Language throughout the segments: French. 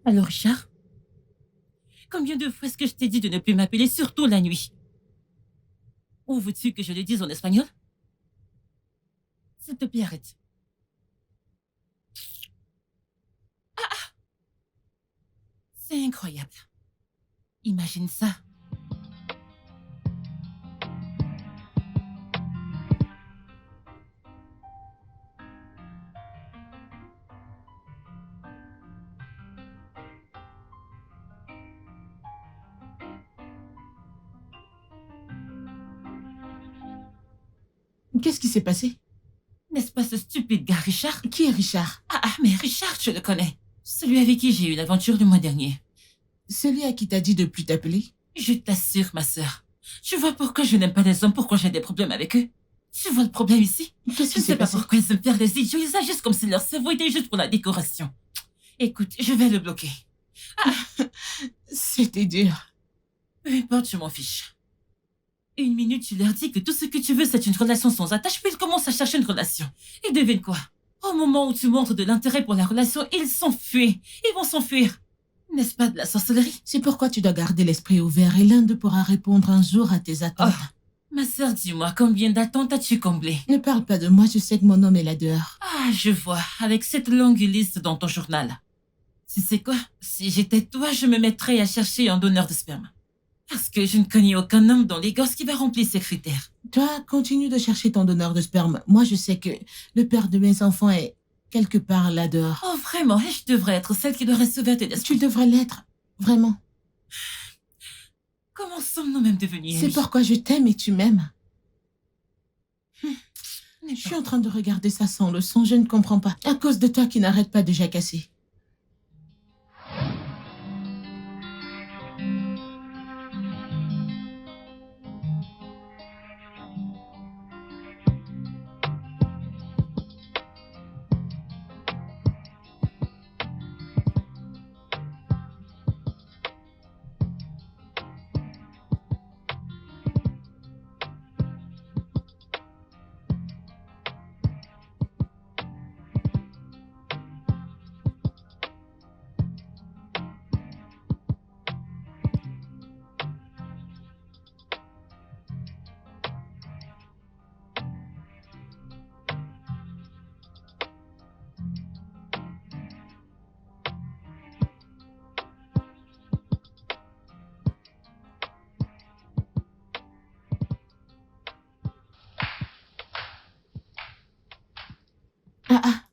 Alors, Richard, combien de fois est-ce que je t'ai dit de ne plus m'appeler, surtout la nuit? Ou veux-tu que je le dise en espagnol? S'il te plaît, arrête. C'est incroyable. Imagine ça. Qu'est-ce qui s'est passé? N'est-ce pas ce stupide gars, Richard? Qui est Richard? Mais Richard, je le connais. Celui avec qui j'ai eu une aventure le mois dernier. Celui à qui t'a dit de plus t'appeler? Je t'assure, ma sœur. Tu vois pourquoi je n'aime pas les hommes, pourquoi j'ai des problèmes avec eux? Tu vois le problème ici? Qu'est-ce qui Je ne sais s'est pas passé? pourquoi ils aiment faire les idiots, ils agissent comme si leur cerveau était juste pour la décoration. Écoute, je vais le bloquer. C'était dur. Peu importe, je m'en fiche. Une minute, tu leur dis que tout ce que tu veux, c'est une relation sans attache, puis ils commencent à chercher une relation. Et devine quoi? Au moment où tu montres de l'intérêt pour la relation, ils s'enfuient. Ils vont s'enfuir. N'est-ce pas de la sorcellerie? C'est pourquoi tu dois garder l'esprit ouvert et l'un d'eux pourra répondre un jour à tes attentes. Ma sœur, dis-moi, combien d'attentes as-tu comblé? Ne parle pas de moi, je sais que mon homme est là dehors. Je vois, avec cette longue liste dans ton journal. Tu sais quoi? Si j'étais toi, je me mettrais à chercher un donneur de sperme. Parce que je ne connais aucun homme dans les gosses qui va remplir ces critères. Toi, continue de chercher ton donneur de sperme. Moi, je sais que le père de mes enfants est quelque part là dehors. Oh, vraiment, je devrais être celle qui doit recevoir tes Tu devrais l'être, vraiment. Comment sommes-nous même devenus amis? C'est pourquoi je t'aime et tu m'aimes. Je suis en train de regarder ça sans le son, je ne comprends pas. À cause de toi qui n'arrête pas de jacasser.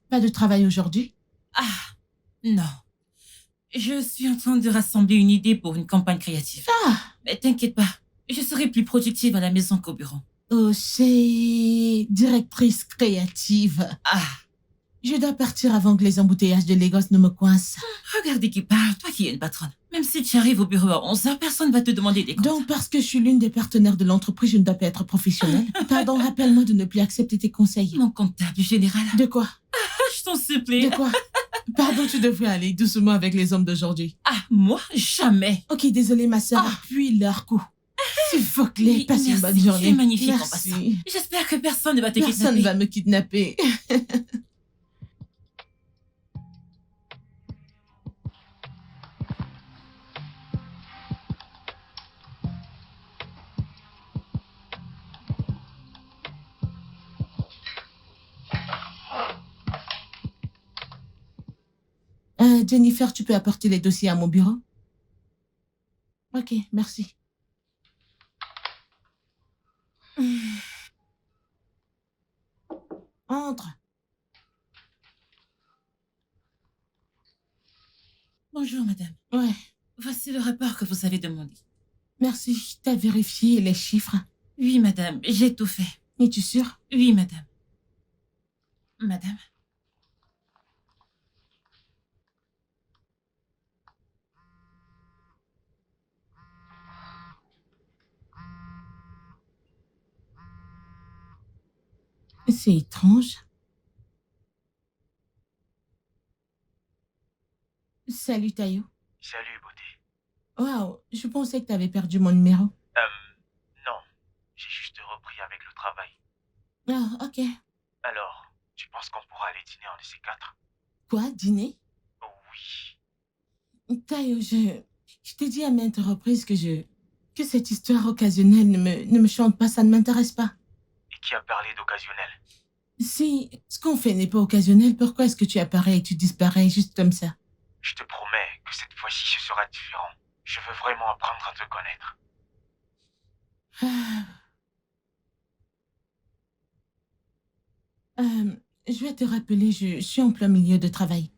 Pas de travail aujourd'hui? Non. Je suis en train de rassembler une idée pour une campagne créative. Mais t'inquiète pas, je serai plus productive à la maison qu'au bureau. Oh, c'est directrice créative. Je dois partir avant que les embouteillages de Lagos ne me coincent. Regardez qui parle, toi qui es une patronne. Même si tu arrives au bureau à 11h, personne ne va te demander des comptes. Donc, parce que je suis l'une des partenaires de l'entreprise, je ne dois pas être professionnelle. Pardon, rappelle-moi de ne plus accepter tes conseils. Mon comptable général. De quoi? Je t'en supplie. De quoi? Pardon, tu devrais aller doucement avec les hommes d'aujourd'hui. Moi? Jamais. Ok, désolée, ma sœur. Appuie leur coup. S'il vous plaît, passe une bonne journée. Tu es magnifique en Merci. passant. J'espère que personne ne va te kidnapper. Personne ne va me kidnapper. Jennifer, tu peux apporter les dossiers à mon bureau? Ok, merci. Entre. Bonjour, madame. Ouais. Voici le rapport que vous avez demandé. Merci. T'as vérifié les chiffres? Oui, madame, j'ai tout fait. Es-tu sûre? Oui, madame. Madame? C'est étrange. Salut, Tayo. Salut, beauté. Waouh, je pensais que t'avais perdu mon numéro. Non. J'ai juste repris avec le travail. Ok. Alors, tu penses qu'on pourra aller dîner en de ces quatre? Quoi, dîner? Oh oui. Tayo, je t'ai dit à maintes reprises que cette histoire occasionnelle ne me chante pas, ça ne m'intéresse pas. Et qui a parlé d'occasionnel? Si ce qu'on fait n'est pas occasionnel, pourquoi est-ce que tu apparais et tu disparais juste comme ça? Je te promets que cette fois-ci, ce sera différent. Je veux vraiment apprendre à te connaître. Je vais te rappeler, je suis en plein milieu de travail.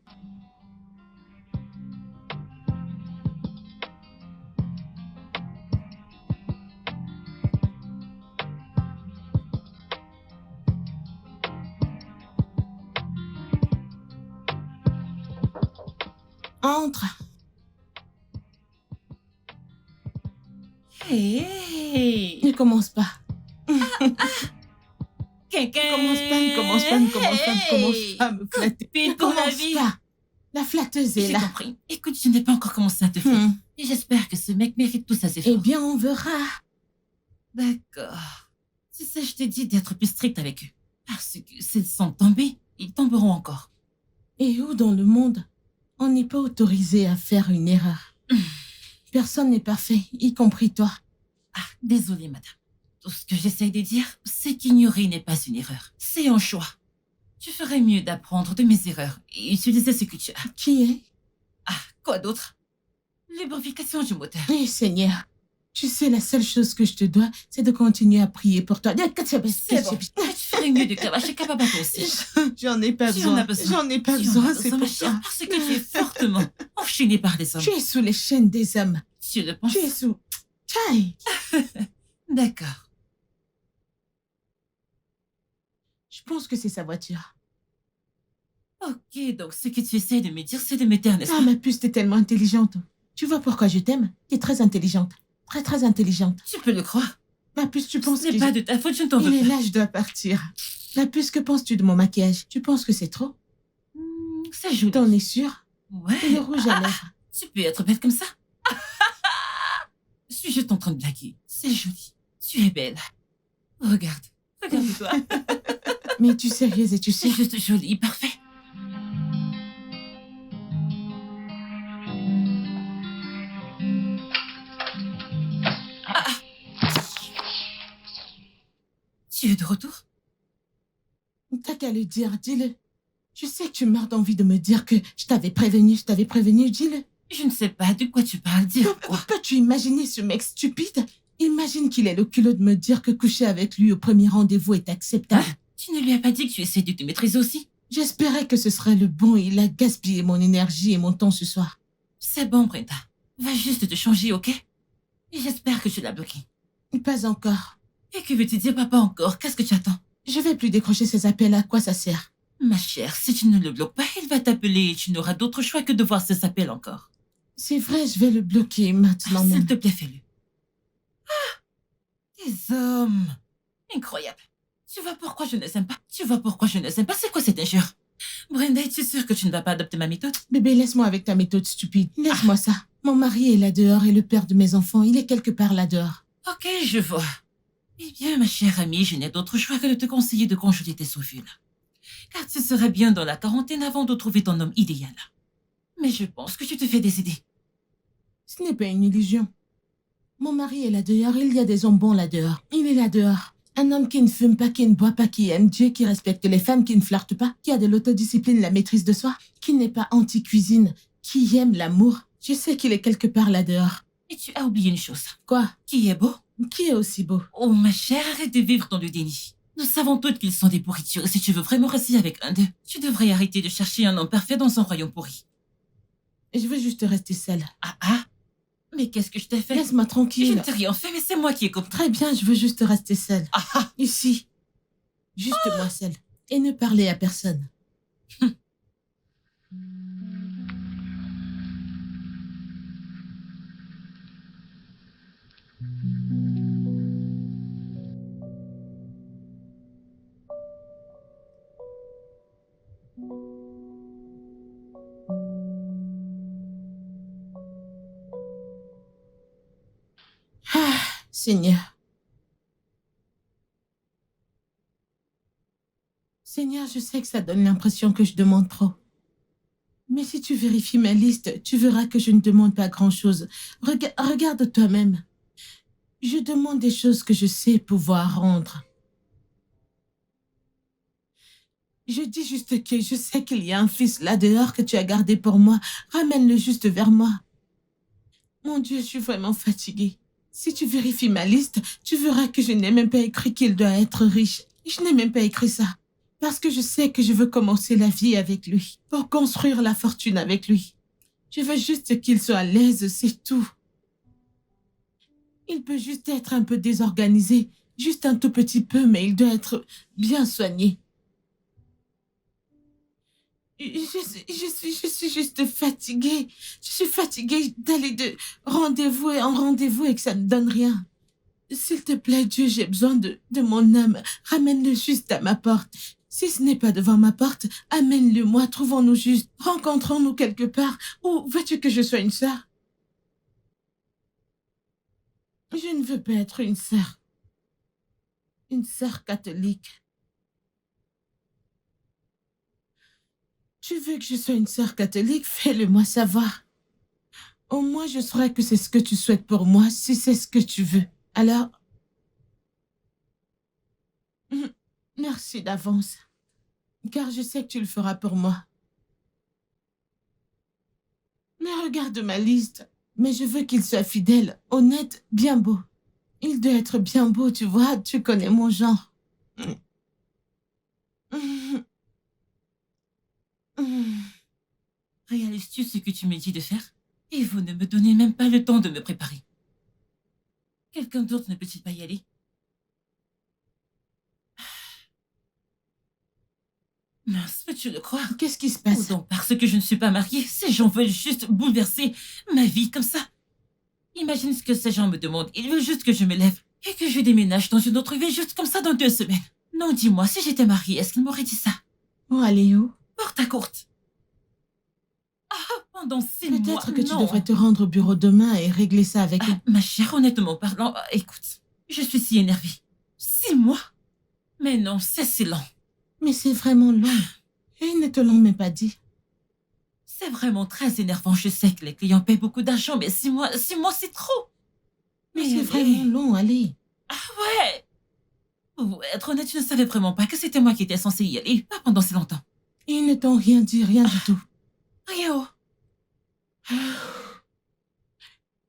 Entre. Hey! Ne commence pas. Quelqu'un! Ne commence pas à me flatter. Pile Ne pour la commence vie! pas. La flatteuse est J'ai là. compris. Écoute, je n'ai pas encore commencé à te flatter. Et j'espère que ce mec mérite tout ça, c'est Eh bien, on verra. D'accord. Tu sais, je t'ai dit d'être plus strict avec eux. Parce que s'ils sont tombés, ils tomberont encore. Et où dans le monde on n'est pas autorisé à faire une erreur? Personne n'est parfait, y compris toi. Ah, désolée, madame. Tout ce que j'essaye de dire, c'est qu'ignorer n'est pas une erreur. C'est un choix. Tu ferais mieux d'apprendre de mes erreurs et utiliser ce que tu as. Qui est? Ah, quoi d'autre? Lubrification du moteur. Eh Seigneur, tu sais, la seule chose que je te dois, c'est de continuer à prier pour toi. C'est bon. Tu ferais mieux de cavacher Kababa aussi. J'en ai pas Tu en besoin. as besoin. J'en ai pas Tu en besoin, as c'est besoin, ma pour chère, toi. parce que tu es fortement enchaînée par des hommes. Tu es sous les chaînes des hommes. Tu le penses? Tu es sous... Tchaï. D'accord. Je pense que c'est sa voiture. Ok, donc ce que tu essaies de me dire, c'est de me taire, n'est-ce Ah, pas? ma puce, t'es tellement intelligente. Tu vois pourquoi je t'aime? T'es très intelligente. Très, très intelligente. Tu peux le croire. Ma puce, tu penses Ce n'est que... pas de ta faute, je ne t'en Il veux est pas. là, je dois partir. Ma puce, que penses-tu de mon maquillage? Tu penses que c'est trop? C'est joli. T'en es sûre? Ouais. Et le rouge à lèvres? Tu peux être belle comme ça? Suis-je juste en train de blaguer? C'est joli. Tu es belle. Regarde. Regarde-toi. Mais tu es sérieuse et tu sais... C'est juste joli, parfait. Tu es de retour? T'as qu'à le dire, dis-le. Je sais que tu meurs d'envie de me dire que je t'avais prévenu, dis-le. Je ne sais pas de quoi tu parles, dire quoi? Peux-tu imaginer ce mec stupide? Imagine qu'il ait le culot de me dire que coucher avec lui au premier rendez-vous est acceptable. Hein? Tu ne lui as pas dit que tu essaies de te maîtriser aussi? J'espérais que ce serait le bon et il a gaspillé mon énergie et mon temps ce soir. C'est bon, Brenda. Va juste te changer, ok? Et j'espère que tu l'as bloqué. Pas encore. Et que veux-tu dire, papa, encore? Qu'est-ce que tu attends? Je vais plus décrocher ces appels, à quoi ça sert? Ma chère, si tu ne le bloques pas, il va t'appeler et tu n'auras d'autre choix que de voir ces appels encore. C'est vrai, je vais le bloquer maintenant même. S'il te plaît, fais-le. Ah! Des hommes! Incroyable. Tu vois pourquoi je ne les aime pas? Tu vois pourquoi je ne les aime pas? C'est quoi cette injure? Brenda, es-tu sûre que tu ne vas pas adopter ma méthode? Bébé, laisse-moi avec ta méthode stupide. Laisse-moi ça. Mon mari est là dehors et le père de mes enfants, il est quelque part là dehors. Ok, je vois. Eh bien, ma chère amie, je n'ai d'autre choix que de te conseiller de congeler tes ovules. Car tu serais bien dans la quarantaine avant de trouver ton homme idéal. Mais je pense que tu te fais des idées. Ce n'est pas une illusion. Mon mari est là dehors, il y a des hommes bons là dehors. Il est là dehors. Un homme qui ne fume pas, qui ne boit pas, qui aime Dieu, qui respecte les femmes, qui ne flirte pas, qui a de l'autodiscipline, la maîtrise de soi, qui n'est pas anti-cuisine, qui aime l'amour. Je sais qu'il est quelque part là dehors. Et tu as oublié une chose. Quoi? Qui est beau? Qui est aussi beau? Oh, ma chère, arrête de vivre dans le déni. Nous savons toutes qu'ils sont des pourritures, et si tu veux vraiment rester avec un d'eux, tu devrais arrêter de chercher un homme parfait dans un royaume pourri. Je veux juste rester seule. Ah ah? Mais qu'est-ce que je t'ai fait? Laisse-moi Je tranquille. ne t'ai rien fait, mais c'est moi qui ai compris. Très bien, je veux juste rester seule. Ah ah! Ici. Juste moi seule. Et ne parler à personne. Ah, Seigneur. Seigneur, je sais que ça donne l'impression que je demande trop. Mais si tu vérifies ma liste, tu verras que je ne demande pas grand-chose. Regarde toi-même. Je demande des choses que je sais pouvoir rendre. Je dis juste que je sais qu'il y a un fils là dehors que tu as gardé pour moi. Ramène-le juste vers moi. Mon Dieu, je suis vraiment fatiguée. Si tu vérifies ma liste, tu verras que je n'ai même pas écrit qu'il doit être riche. Je n'ai même pas écrit ça. Parce que je sais que je veux commencer la vie avec lui. Pour construire la fortune avec lui. Je veux juste qu'il soit à l'aise, c'est tout. Il peut juste être un peu désorganisé. Juste un tout petit peu, mais il doit être bien soigné. Je suis juste fatiguée. Je suis fatiguée d'aller de rendez-vous en rendez-vous et que ça ne donne rien. S'il te plaît, Dieu, j'ai besoin de mon âme. Ramène-le juste à ma porte. Si ce n'est pas devant ma porte, amène-le moi. Trouvons-nous juste. Rencontrons-nous quelque part. Ou veux-tu que je sois une sœur? Je ne veux pas être une sœur. Une sœur catholique. Tu veux que je sois une sœur catholique? Fais-le moi savoir. Au moins, je saurai que c'est ce que tu souhaites pour moi, si c'est ce que tu veux. Alors, merci d'avance, car je sais que tu le feras pour moi. Mais regarde ma liste. Mais je veux qu'il soit fidèle, honnête, bien beau. Il doit être bien beau, tu vois, tu connais mon genre. Réalises-tu ce que tu me dis de faire? Et vous ne me donnez même pas le temps de me préparer. Quelqu'un d'autre ne peut-il pas y aller? Mince, peux-tu le croire? Qu'est-ce qui se Ou passe? donc parce que je ne suis pas mariée, ces gens veulent juste bouleverser ma vie comme ça. Imagine ce que ces gens me demandent. Ils veulent juste que je me lève et que je déménage dans une autre ville juste comme ça dans 2 semaines. Non, dis-moi, si j'étais mariée, est-ce qu'ils m'auraient dit ça? Oh, Aléo, Porte à courte. Pendant 6 mois, peut-être que tu non. devrais te rendre au bureau demain et régler ça avec eux. Ma chère, honnêtement parlant, écoute, je suis si énervée. 6 mois? Mais non, c'est lent. Mais c'est vraiment long. Et ils ne te l'ont même pas dit. C'est vraiment très énervant. Je sais que les clients paient beaucoup d'argent, mais 6 mois, 6 mois, c'est trop. Mais Mais c'est allez. vraiment long, allez. Ouais. Pour être honnête, je ne savais vraiment pas que c'était moi qui étais censée y aller, pas pendant si longtemps. Ils ne t'ont rien dit, rien du tout. Rio.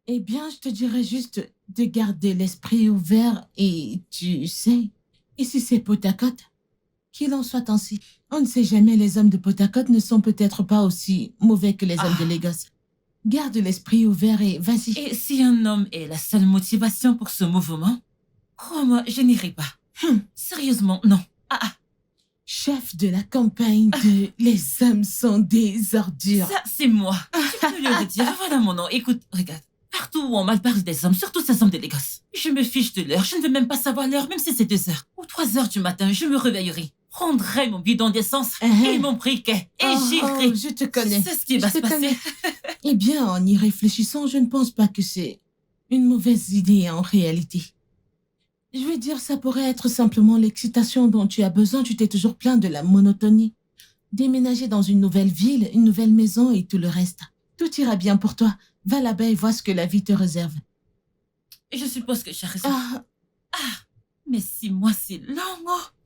Eh bien, je te dirais juste de garder l'esprit ouvert et tu sais, ici c'est Potacote. Qu'il en soit ainsi. On ne sait jamais, les hommes de Potacote ne sont peut-être pas aussi mauvais que les hommes de Lagos. Garde l'esprit ouvert et vas-y. Et si un homme est la seule motivation pour ce mouvement, crois-moi, je n'irai pas. Sérieusement, non. Chef de la campagne de Les hommes sont des ordures. Ça, c'est moi. Tu peux le redire, voilà mon nom. Écoute, regarde. Partout où on mal parle des hommes, surtout ces hommes de Lagos. Je me fiche de l'heure, je ne veux même pas savoir l'heure, même si c'est 2 heures ou 3 heures du matin, je me réveillerai, prendrai mon bidon d'essence et mon briquet et j'irai. Je te connais. C'est ce qui va se passer. Eh bien, en y réfléchissant, je ne pense pas que c'est une mauvaise idée en réalité. Je veux dire, ça pourrait être simplement l'excitation dont tu as besoin. Tu t'es toujours plaint de la monotonie. Déménager dans une nouvelle ville, une nouvelle maison et tout le reste. Tout ira bien pour toi. Va là-bas et vois ce que la vie te réserve. Je suppose que j'ai raison. Mais 6 mois, c'est long.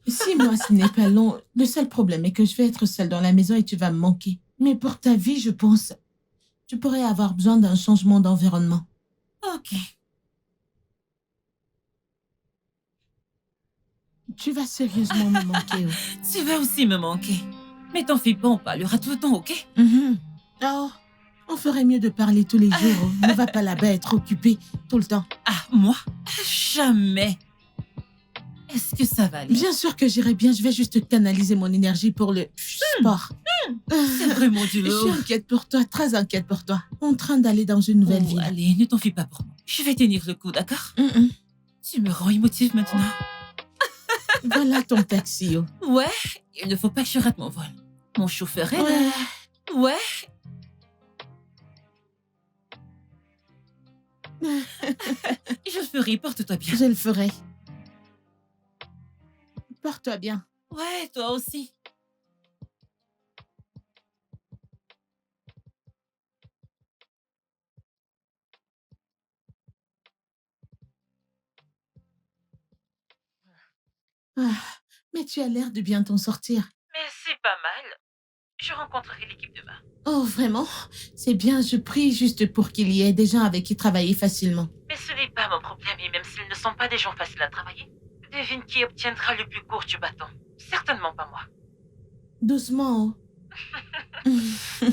6 mois, ce n'est pas long. Le seul problème est que je vais être seule dans la maison et tu vas me manquer. Mais pour ta vie, je pense, tu pourrais avoir besoin d'un changement d'environnement. Ok. Tu vas sérieusement me manquer. Tu vas aussi me manquer. Mais t'en fais pas, on parlera tout le temps, ok? Oh, on ferait mieux de parler tous les jours. Ne va pas là-bas être occupé tout le temps. Moi? Jamais. Est-ce que ça va aller? Bien sûr que j'irai bien. Je vais juste canaliser mon énergie pour le sport. C'est vraiment du Je lourd. suis inquiète pour toi, très inquiète pour toi. En train d'aller dans une nouvelle ville. Allez, ne t'en fie pas pour moi. Je vais tenir le coup, d'accord? Tu me rends émotive maintenant. Voilà ton taxi. Ouais, il ne faut pas que je rate mon vol. Mon chauffeur est là. Ouais. Je le ferai, porte-toi bien. Je le ferai. Porte-toi bien. Ouais, toi aussi. Mais tu as l'air de bien t'en sortir. Mais c'est pas mal. Je rencontrerai l'équipe demain. Oh, vraiment? C'est bien, je prie juste pour qu'il y ait des gens avec qui travailler facilement. Mais ce n'est pas mon problème, et même s'ils ne sont pas des gens faciles à travailler, devine qui obtiendra le plus court du bâton. Certainement pas moi. Doucement.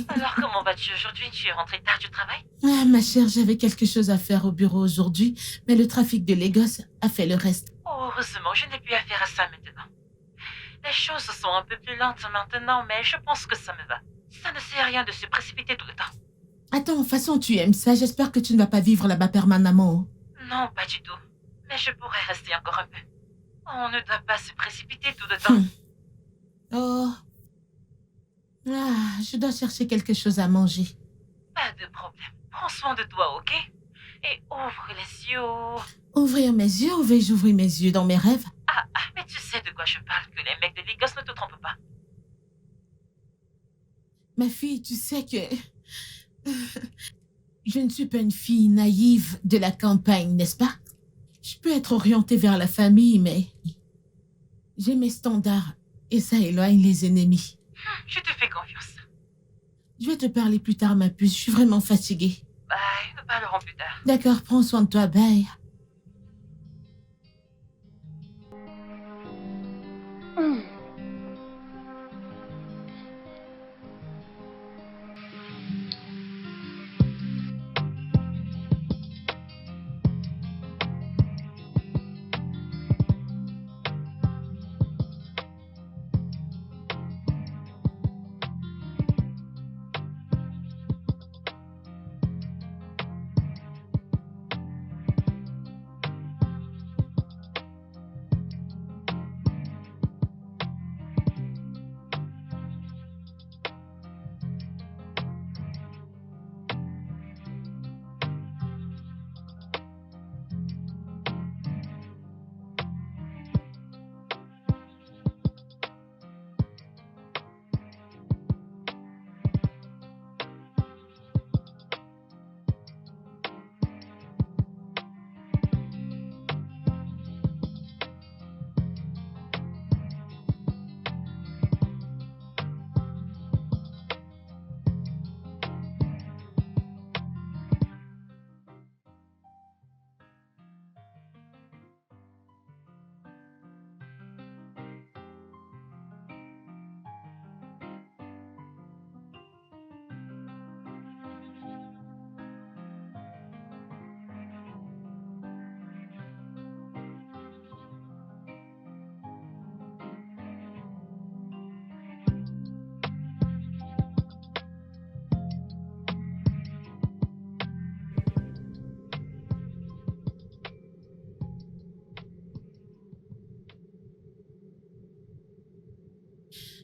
Alors comment vas-tu aujourd'hui? Tu es rentrée tard du travail? Ah, ma chère, j'avais quelque chose à faire au bureau aujourd'hui, mais le trafic de Lagos a fait le reste. Oh, heureusement, je n'ai plus affaire à ça maintenant. Les choses sont un peu plus lentes maintenant, mais je pense que ça me va. Ça ne sert à rien de se précipiter tout le temps. Attends, de toute façon, tu aimes ça. J'espère que tu ne vas pas vivre là-bas permanemment. Non, pas du tout. Mais je pourrais rester encore un peu. On ne doit pas se précipiter tout le temps. Oh. Ah, je dois chercher quelque chose à manger. Pas de problème. Prends soin de toi, ok? Et ouvre les yeux. Ouvrir mes yeux ou vais-je ouvrir mes yeux dans mes rêves? Mais tu sais de quoi je parle, que les mecs de Lagos ne te trompent pas. Ma fille, tu sais que... Je ne suis pas une fille naïve de la campagne, n'est-ce pas? Je peux être orientée vers la famille, mais... J'ai mes standards et ça éloigne les ennemis. Je te fais confiance. Je vais te parler plus tard, ma puce. Je suis vraiment fatiguée. Bye, nous parlerons plus tard. D'accord, prends soin de toi, bye.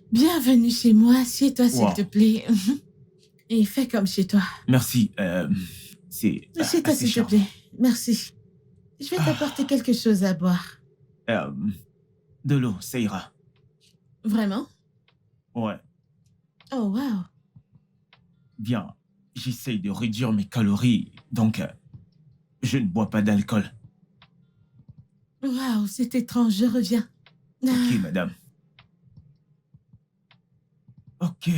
Bienvenue chez moi. Assieds-toi, s'il Wow. te plaît. Et fais comme chez toi. Merci. C'est Assieds-toi, assez s'il te charmant. plaît. Merci. Je vais t'apporter quelque chose à boire. De l'eau, ça ira. Vraiment? Ouais. Oh, wow. Bien. J'essaye de réduire mes calories, donc je ne bois pas d'alcool. Wow, c'est étrange. Je reviens. Ok, madame. Ok.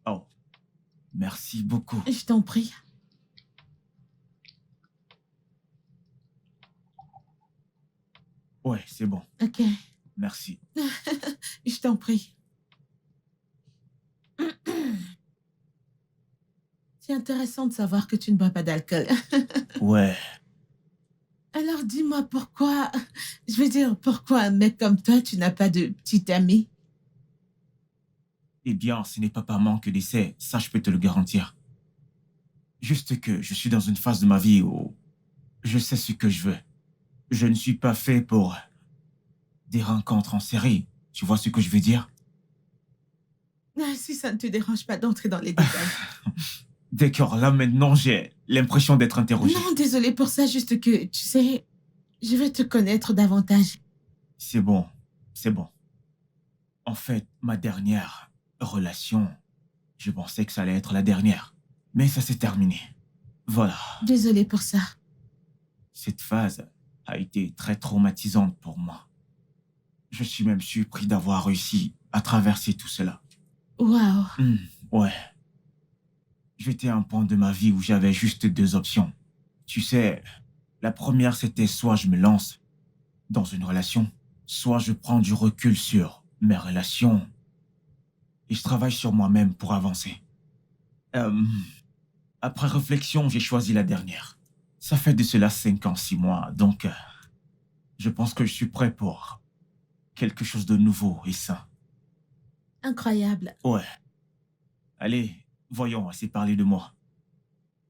Oh. Merci beaucoup. Je t'en prie. Ouais, c'est bon. Ok. Merci. Je t'en prie. C'est intéressant de savoir que tu ne bois pas d'alcool. Ouais. Alors dis-moi pourquoi... Je veux dire, pourquoi un mec comme toi, tu n'as pas de petit ami? Eh bien, ce n'est pas par manque d'essai, ça je peux te le garantir. Juste que je suis dans une phase de ma vie où je sais ce que je veux. Je ne suis pas fait pour des rencontres en série. Tu vois ce que je veux dire? Ah, si ça ne te dérange pas d'entrer dans les détails. D'accord, là maintenant j'ai l'impression d'être interrogé. Non, désolé pour ça, juste que, tu sais, je veux te connaître davantage. C'est bon, c'est bon. En fait, ma dernière relation, je pensais que ça allait être la dernière. Mais ça s'est terminé. Voilà. Désolée pour ça. Cette phase a été très traumatisante pour moi. Je suis même surpris d'avoir réussi à traverser tout cela. Waouh. Ouais. J'étais à un point de ma vie où j'avais juste deux options. Tu sais, la première, c'était soit je me lance dans une relation, soit je prends du recul sur mes relations et je travaille sur moi-même pour avancer. Après réflexion, j'ai choisi la dernière. Ça fait de cela 5 ans, 6 mois, donc je pense que je suis prêt pour quelque chose de nouveau et sain. Incroyable. Ouais. Allez, voyons, assez parler de moi.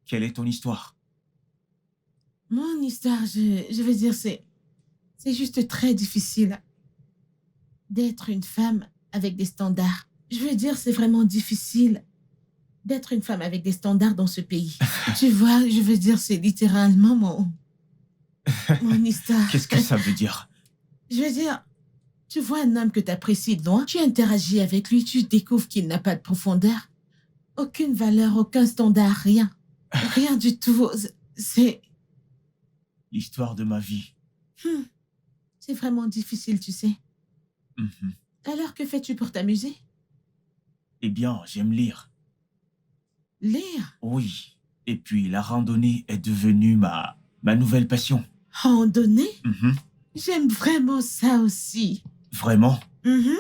Quelle est ton histoire? Mon histoire, je veux dire, c'est juste très difficile d'être une femme avec des standards. Je veux dire, c'est vraiment difficile d'être une femme avec des standards dans ce pays. Tu vois, je veux dire, c'est littéralement mon histoire. Qu'est-ce que ça veut dire? Je veux dire, tu vois un homme que tu apprécies de loin, tu interagis avec lui, tu découvres qu'il n'a pas de profondeur, aucune valeur, aucun standard, rien. Rien du tout. C'est L'histoire de ma vie. c'est vraiment difficile, tu sais. Mhm. Alors, que fais-tu pour t'amuser? Eh bien, j'aime lire. Lire? Oui. Et puis, la randonnée est devenue ma nouvelle passion. Randonnée? Mhm. J'aime vraiment ça aussi. Vraiment? Mhm.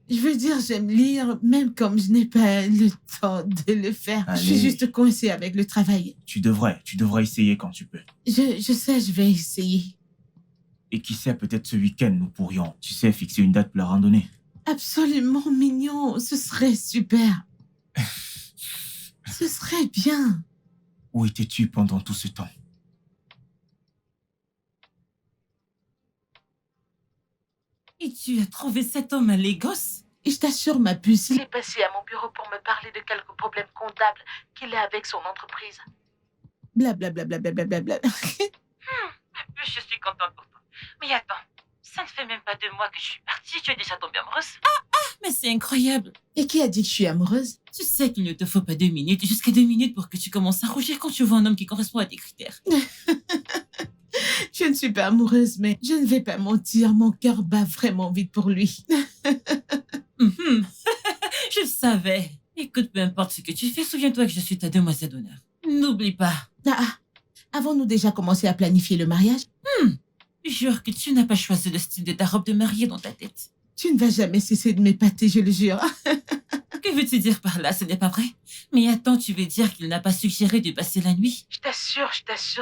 Je veux dire, j'aime lire, même comme je n'ai pas le temps de le faire. Je suis Allez. juste coincée avec le travail. Tu devrais essayer quand tu peux. Je sais, je vais essayer. Et qui sait, peut-être ce week-end, nous pourrions, tu sais, fixer une date pour la randonnée. Absolument mignon, ce serait super. Ce serait bien. Où étais-tu pendant tout ce temps? Et tu as trouvé cet homme à Lagos? Et je t'assure, ma puce, il est passé à mon bureau pour me parler de quelques problèmes comptables qu'il a avec son entreprise. Blablabla. Je suis contente pour toi. Mais attends, ça ne fait même pas 2 mois que je suis partie, tu es déjà tombée amoureuse? Mais c'est incroyable. Et qui a dit que je suis amoureuse? Tu sais qu'il ne te faut pas 2 minutes, jusqu'à 2 minutes pour que tu commences à rougir quand tu vois un homme qui correspond à tes critères. Je ne suis pas amoureuse, mais je ne vais pas mentir, mon cœur bat vraiment vite pour lui. Mhm. Je le savais. Écoute, peu importe ce que tu fais, souviens-toi que je suis ta demoiselle d'honneur. N'oublie pas. Avons-nous déjà commencé à planifier le mariage? Jure que tu n'as pas choisi le style de ta robe de mariée dans ta tête. Tu ne vas jamais cesser de m'épater, je le jure. Que veux-tu dire par là? Ce n'est pas vrai. Mais attends, tu veux dire qu'il n'a pas suggéré de passer la nuit? Je t'assure,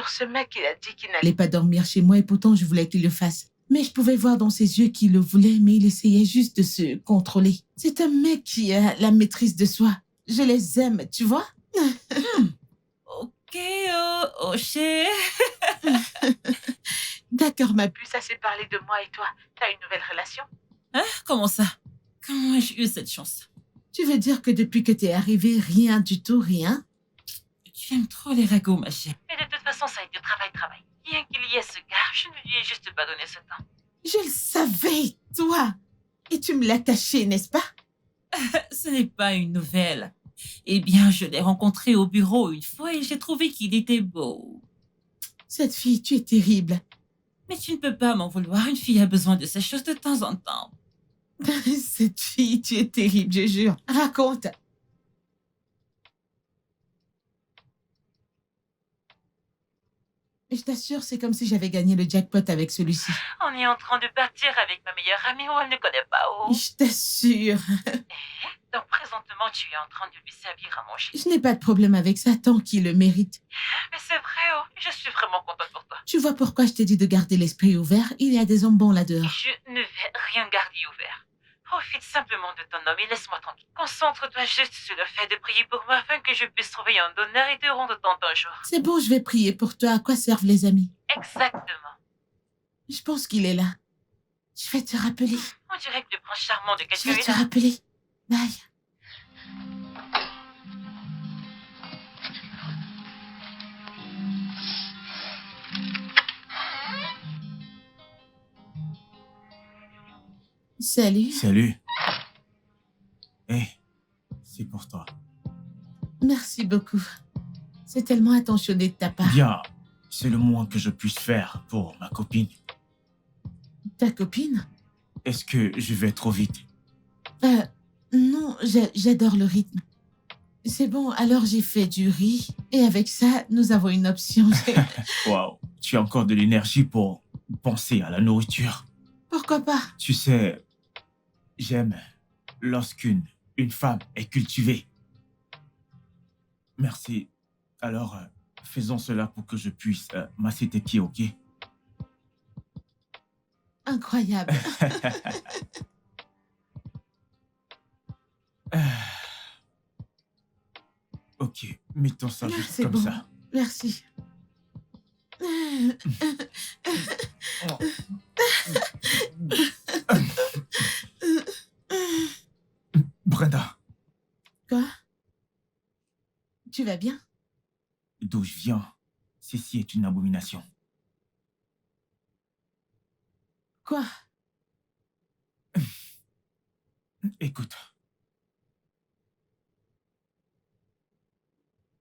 ce mec, il a dit qu'il n'allait pas dormir chez moi et pourtant je voulais qu'il le fasse. Mais je pouvais voir dans ses yeux qu'il le voulait, mais il essayait juste de se contrôler. C'est un mec qui a la maîtrise de soi. Je les aime, tu vois? Ok, oh cher. D'accord, ma puce, assez parlé de moi et toi. T'as une nouvelle relation? Hein? Comment ça? Comment ai-je eu cette chance? Tu veux dire que depuis que t'es arrivée, rien du tout, rien? Tu aimes trop les ragots, ma chère. Mais de toute façon, ça a été travail. Bien qu'il y ait ce gars, je ne lui ai juste pas donné ce temps. Je le savais, toi! Et tu me l'as caché, n'est-ce pas? Ce n'est pas une nouvelle. Eh bien, je l'ai rencontré au bureau une fois et j'ai trouvé qu'il était beau. Cette fille, tu es terrible. Mais tu ne peux pas m'en vouloir, une fille a besoin de ces choses de temps en temps. Cette fille, tu es terrible, je jure. Raconte. Je t'assure, c'est comme si j'avais gagné le jackpot avec celui-ci. On est en train de partir avec ma meilleure amie où elle ne connaît pas où. Je t'assure. Donc présentement, tu es en train de lui servir à manger. Je n'ai pas de problème avec ça tant qu'il le mérite. Mais c'est vrai, oh, je suis vraiment contente pour toi. Tu vois pourquoi je t'ai dit de garder l'esprit ouvert? Il y a des hommes bons là-dehors. Je ne vais rien garder ouvert. Profite simplement de ton homme et laisse-moi tranquille. Concentre-toi juste sur le fait de prier pour moi afin que je puisse trouver un donneur et te rendre tant un jour. C'est bon, je vais prier pour toi. À quoi servent les amis? Exactement. Je pense qu'il est là. Je vais te rappeler. On dirait que le prince charmant de Je quelqu'un vais est te là. rappeler. Bye. Salut. Salut. Hé, c'est pour toi. Merci beaucoup. C'est tellement attentionné de ta part. Bien, c'est le moins que je puisse faire pour ma copine. Ta copine? Est-ce que je vais trop vite? Non, j'adore le rythme. C'est bon, alors j'ai fait du riz. Et avec ça, nous avons une option. Waouh, tu as encore de l'énergie pour penser à la nourriture. Pourquoi pas? Tu sais, j'aime lorsqu'une femme est cultivée. Merci. Alors, faisons cela pour que je puisse masser tes pieds, ok? Incroyable. Ok, mettons ça Ah, juste c'est comme bon. ça. Merci. Brenda, Quoi? Tu vas bien? d'où je viens, ceci est une abomination. Quoi? Écoute,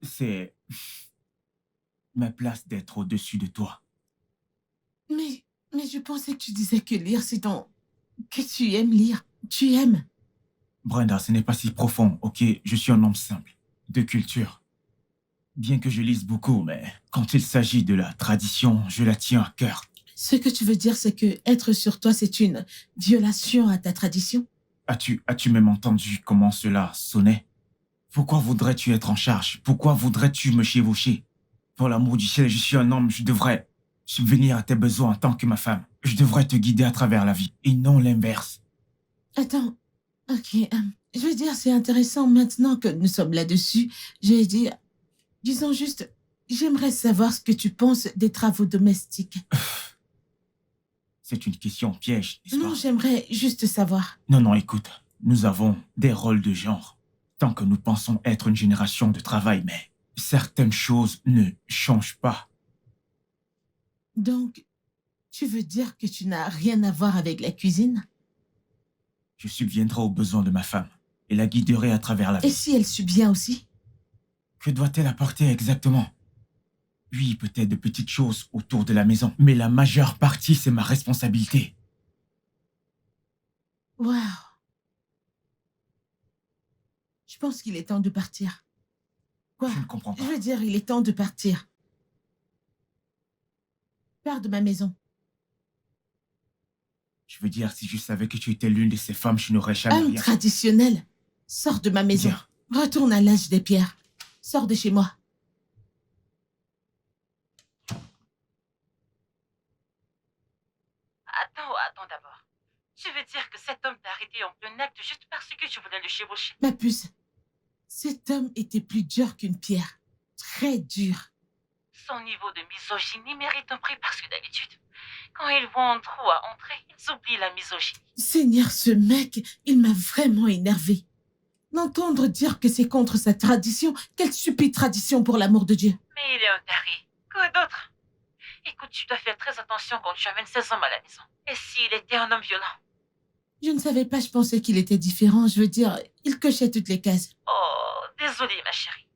c'est ma place d'être au-dessus de toi. Mais je pensais que tu disais que lire, c'est ton... que tu aimes lire. Tu aimes. Brenda, ce n'est pas si profond, ok? Je suis un homme simple, de culture. Bien que je lise beaucoup, mais quand il s'agit de la tradition, je la tiens à cœur. Ce que tu veux dire, c'est que être sur toi, c'est une violation à ta tradition? As-tu même entendu comment cela sonnait? Pourquoi voudrais-tu être en charge? Pourquoi voudrais-tu me chevaucher? Pour l'amour du ciel, je suis un homme, je devrais subvenir à tes besoins en tant que ma femme. Je devrais te guider à travers la vie, et non l'inverse. Attends. Ok. Je veux dire, c'est intéressant maintenant que nous sommes là-dessus. J'ai dit... Disons juste... J'aimerais savoir ce que tu penses des travaux domestiques. C'est une question piège, n'est-ce pas? Non, j'aimerais juste savoir. Non, écoute, nous avons des rôles de genre. Tant que nous pensons être une génération de travail, mais certaines choses ne changent pas. Donc, tu veux dire que tu n'as rien à voir avec la cuisine? Je subviendrai aux besoins de ma femme et la guiderai à travers la Et vie. si elle subvient aussi? Que doit-elle apporter exactement? Oui, peut-être de petites choses autour de la maison, mais la majeure partie, c'est ma responsabilité. Waouh. Je pense qu'il est temps de partir. Quoi? Je ne comprends Je pas. veux dire, il est temps de partir. Pars de ma maison. Je veux dire, si je savais que tu étais l'une de ces femmes, je n'aurais jamais Homme rien. traditionnel. Sors de ma maison. Bien. Retourne à l'âge des pierres. Sors de chez moi. Attends d'abord. Tu veux dire que cet homme t'a arrêté en plein acte juste parce que tu voulais le chevaucher? Ma puce. Cet homme était plus dur qu'une pierre. Très dur. Son niveau de misogynie mérite un prix parce que d'habitude, quand ils voient un trou à entrer, ils oublient la misogynie. Seigneur, ce mec, il m'a vraiment énervé. L'entendre dire que c'est contre sa tradition, quelle stupide tradition pour l'amour de Dieu. Mais il est un taré. Quoi d'autre? Écoute, tu dois faire très attention quand tu amènes ces hommes à la maison. Et s'il était un homme violent? Je ne savais pas, je pensais qu'il était différent. Je veux dire, il cochait toutes les cases. Oh, désolée, ma chérie.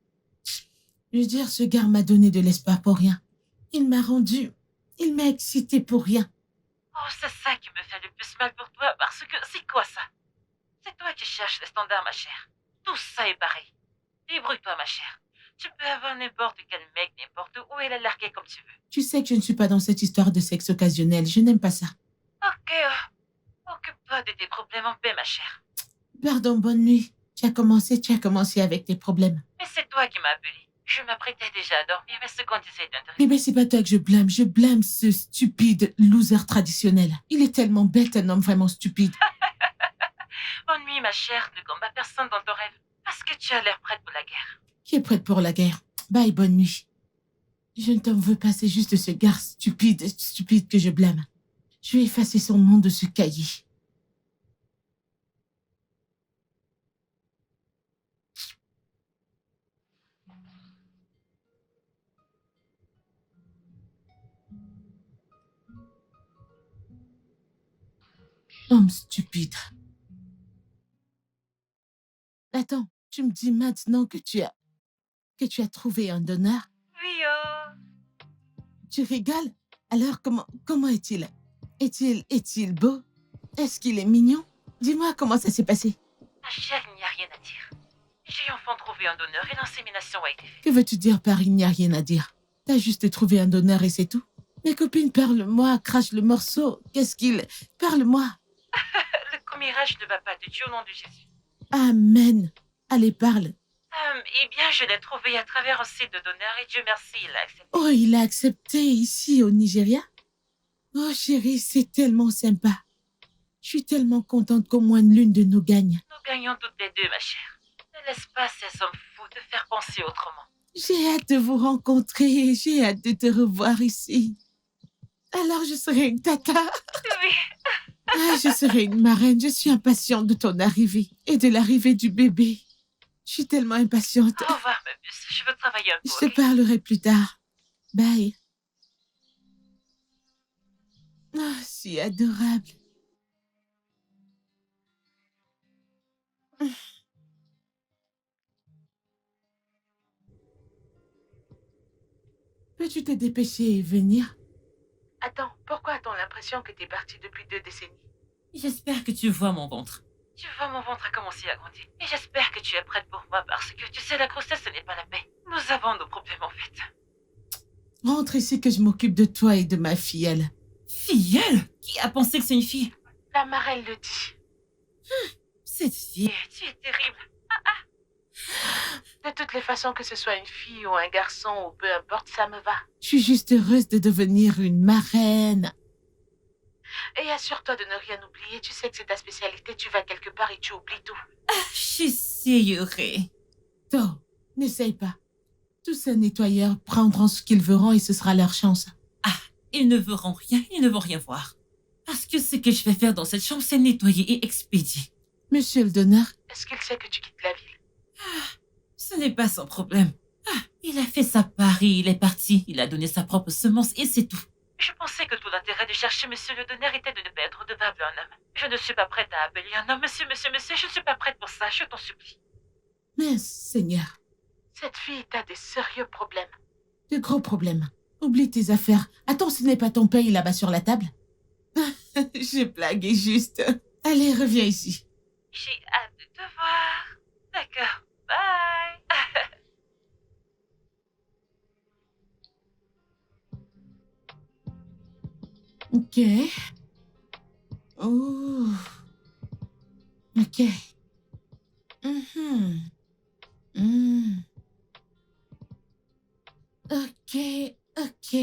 Je veux dire, ce gars m'a donné de l'espoir pour rien. Il m'a excité pour rien. Oh, c'est ça qui me fait le plus mal pour toi, parce que c'est quoi ça? C'est toi qui cherches les standards, ma chère. Tout ça est pareil. Débrouille-toi, ma chère. Tu peux avoir n'importe quel mec, n'importe où, et la larguer comme tu veux. Tu sais que je ne suis pas dans cette histoire de sexe occasionnel. Je n'aime pas ça. Ok, occupe-toi de tes problèmes en paix, ma chère. Pardon, bonne nuit. Tu as commencé avec tes problèmes. Mais c'est toi qui m'as appelé. Je m'apprêtais déjà à dormir, mais ce qu'on disait est intéressant. Eh bien, c'est pas toi que je blâme ce stupide loser traditionnel. Il est tellement bête, un homme vraiment stupide. Bonne nuit, ma chère. Ne combat personne dans ton rêve. Parce que tu as l'air prête pour la guerre. Qui est prête pour la guerre? Bye, bonne nuit. Je ne t'en veux pas, c'est juste ce gars stupide que je blâme. Je vais effacer son nom de ce cahier. Homme stupide. Attends, tu me dis maintenant que tu as... que tu as trouvé un donneur? Oui, Tu rigoles? Alors, comment est-il? Est-il beau? Est-ce qu'il est mignon? Dis-moi comment ça s'est passé. ma chère, il n'y a rien à dire. J'ai enfin trouvé un donneur et l'insémination a été faite. Que veux-tu dire par il n'y a rien à dire? T'as juste trouvé un donneur et c'est tout? Mes copines, parle-moi, crache le morceau. Qu'est-ce qu'il... Parle-moi. Le commérage ne va pas de Dieu au nom de Jésus. Amen. Allez, parle. Eh bien, je l'ai trouvé à travers un site de donneurs et Dieu merci, il a accepté. Oh, il a accepté ici au Nigeria? Oh, chérie, c'est tellement sympa. Je suis tellement contente qu'au moins l'une de nous gagne. Nous gagnons toutes les deux, ma chère. Ne laisse pas ces hommes fous te faire penser autrement. J'ai hâte de vous rencontrer. J'ai hâte de te revoir ici. Alors, je serai une tata. Oui. Ah, je serai une marraine. Je suis impatiente de ton arrivée et de l'arrivée du bébé. Je suis tellement impatiente. Au revoir, ma puce. Je veux travailler un peu. Je te Ok? parlerai plus tard. Bye. Ah, si adorable. Peux-tu te dépêcher et venir? Attends, pourquoi a-t-on l'impression que t'es partie depuis 2 décennies? J'espère que tu vois mon ventre. Tu vois, mon ventre a commencé à grandir. Et j'espère que tu es prête pour moi parce que tu sais, la grossesse, ce n'est pas la paix. Nous avons nos problèmes, en fait. Rentre ici que je m'occupe de toi et de ma filleule. Filleule? Qui a pensé que c'est une fille? La marraine le dit. Cette fille, tu es terrible. De toutes les façons, que ce soit une fille ou un garçon ou peu importe, ça me va. Je suis juste heureuse de devenir une marraine. Et assure-toi de ne rien oublier. Tu sais que c'est ta spécialité. Tu vas quelque part et tu oublies tout. J'essayerai. To, n'essaye pas. Tous ces nettoyeurs prendront ce qu'ils verront et ce sera leur chance. Ils ne verront rien, ils ne vont rien voir. Parce que ce que je vais faire dans cette chambre, c'est nettoyer et expédier. Monsieur le donneur, est-ce qu'il sait que tu quittes la ville? Ce n'est pas son problème. Il a fait sa part et il est parti. Il a donné sa propre semence et c'est tout. Je pensais que tout l'intérêt de chercher monsieur le donneur était de ne pas être redevable à un homme. Je ne suis pas prête à appeler un homme monsieur, je ne suis pas prête pour ça, je t'en supplie. Mais Seigneur, cette fille a des sérieux problèmes. De gros problèmes. Oublie tes affaires. Attends, ce n'est pas ton paye là-bas sur la table? J'ai blagué juste. Allez, reviens ici. J'ai hâte de te voir. D'accord, bye. Ok. Oh. Ok. Ok.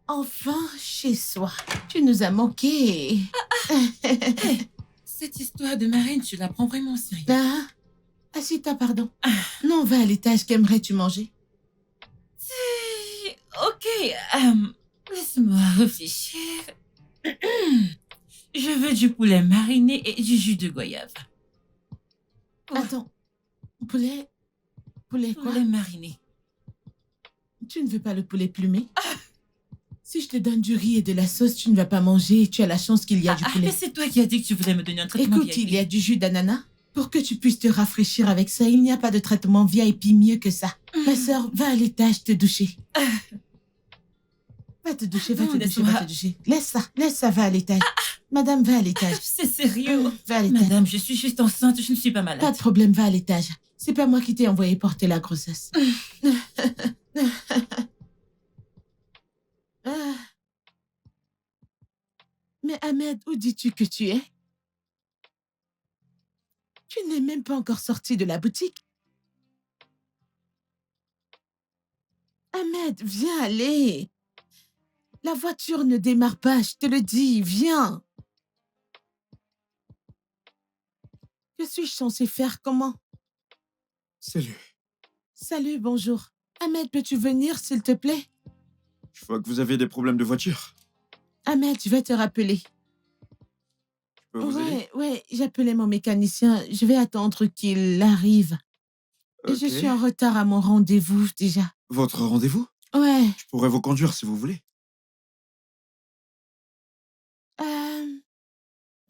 Enfin, chez soi. Tu nous as manqué. Cette histoire de marraine, tu la prends vraiment au sérieux. Ah, assis-toi, pardon. Non, va à l'étage. Qu'aimerais-tu manger? Ok, laisse-moi réfléchir. Je veux du poulet mariné et du jus de goyave. Attends. Poulet quoi? Poulet mariné. Tu ne veux pas le poulet plumé? Si je te donne du riz et de la sauce, tu ne vas pas manger. Tu as la chance qu'il y a du poulet. Mais c'est toi qui as dit que tu voulais me donner un traitement Écoute, VIP. il y a du jus d'ananas. Pour que tu puisses te rafraîchir avec ça, il n'y a pas de traitement VIP mieux que ça. Ma sœur, va à l'étage te doucher. Va te doucher, va Non, te doucher, va te doucher. Laisse ça, va à l'étage. Madame, va à l'étage. C'est sérieux. Va à l'étage. Madame, je suis juste enceinte, je ne suis pas malade. Pas de problème, va à l'étage. C'est pas moi qui t'ai envoyé porter la grossesse. Mais Ahmed, où dis-tu que tu es? Tu n'es même pas encore sorti de la boutique. Ahmed, viens aller. La voiture ne démarre pas, je te le dis, viens. Que suis-je censée faire? Comment? Salut. Salut, bonjour. Ahmed, peux-tu venir, s'il te plaît? Je vois que vous avez des problèmes de voiture. Ahmed, je vais te rappeler. Je peux vous aider? Ouais, j'appelais mon mécanicien. Je vais attendre qu'il arrive. Et je Ok. suis en retard à mon rendez-vous, déjà. Votre rendez-vous? Ouais. Je pourrais vous conduire si vous voulez.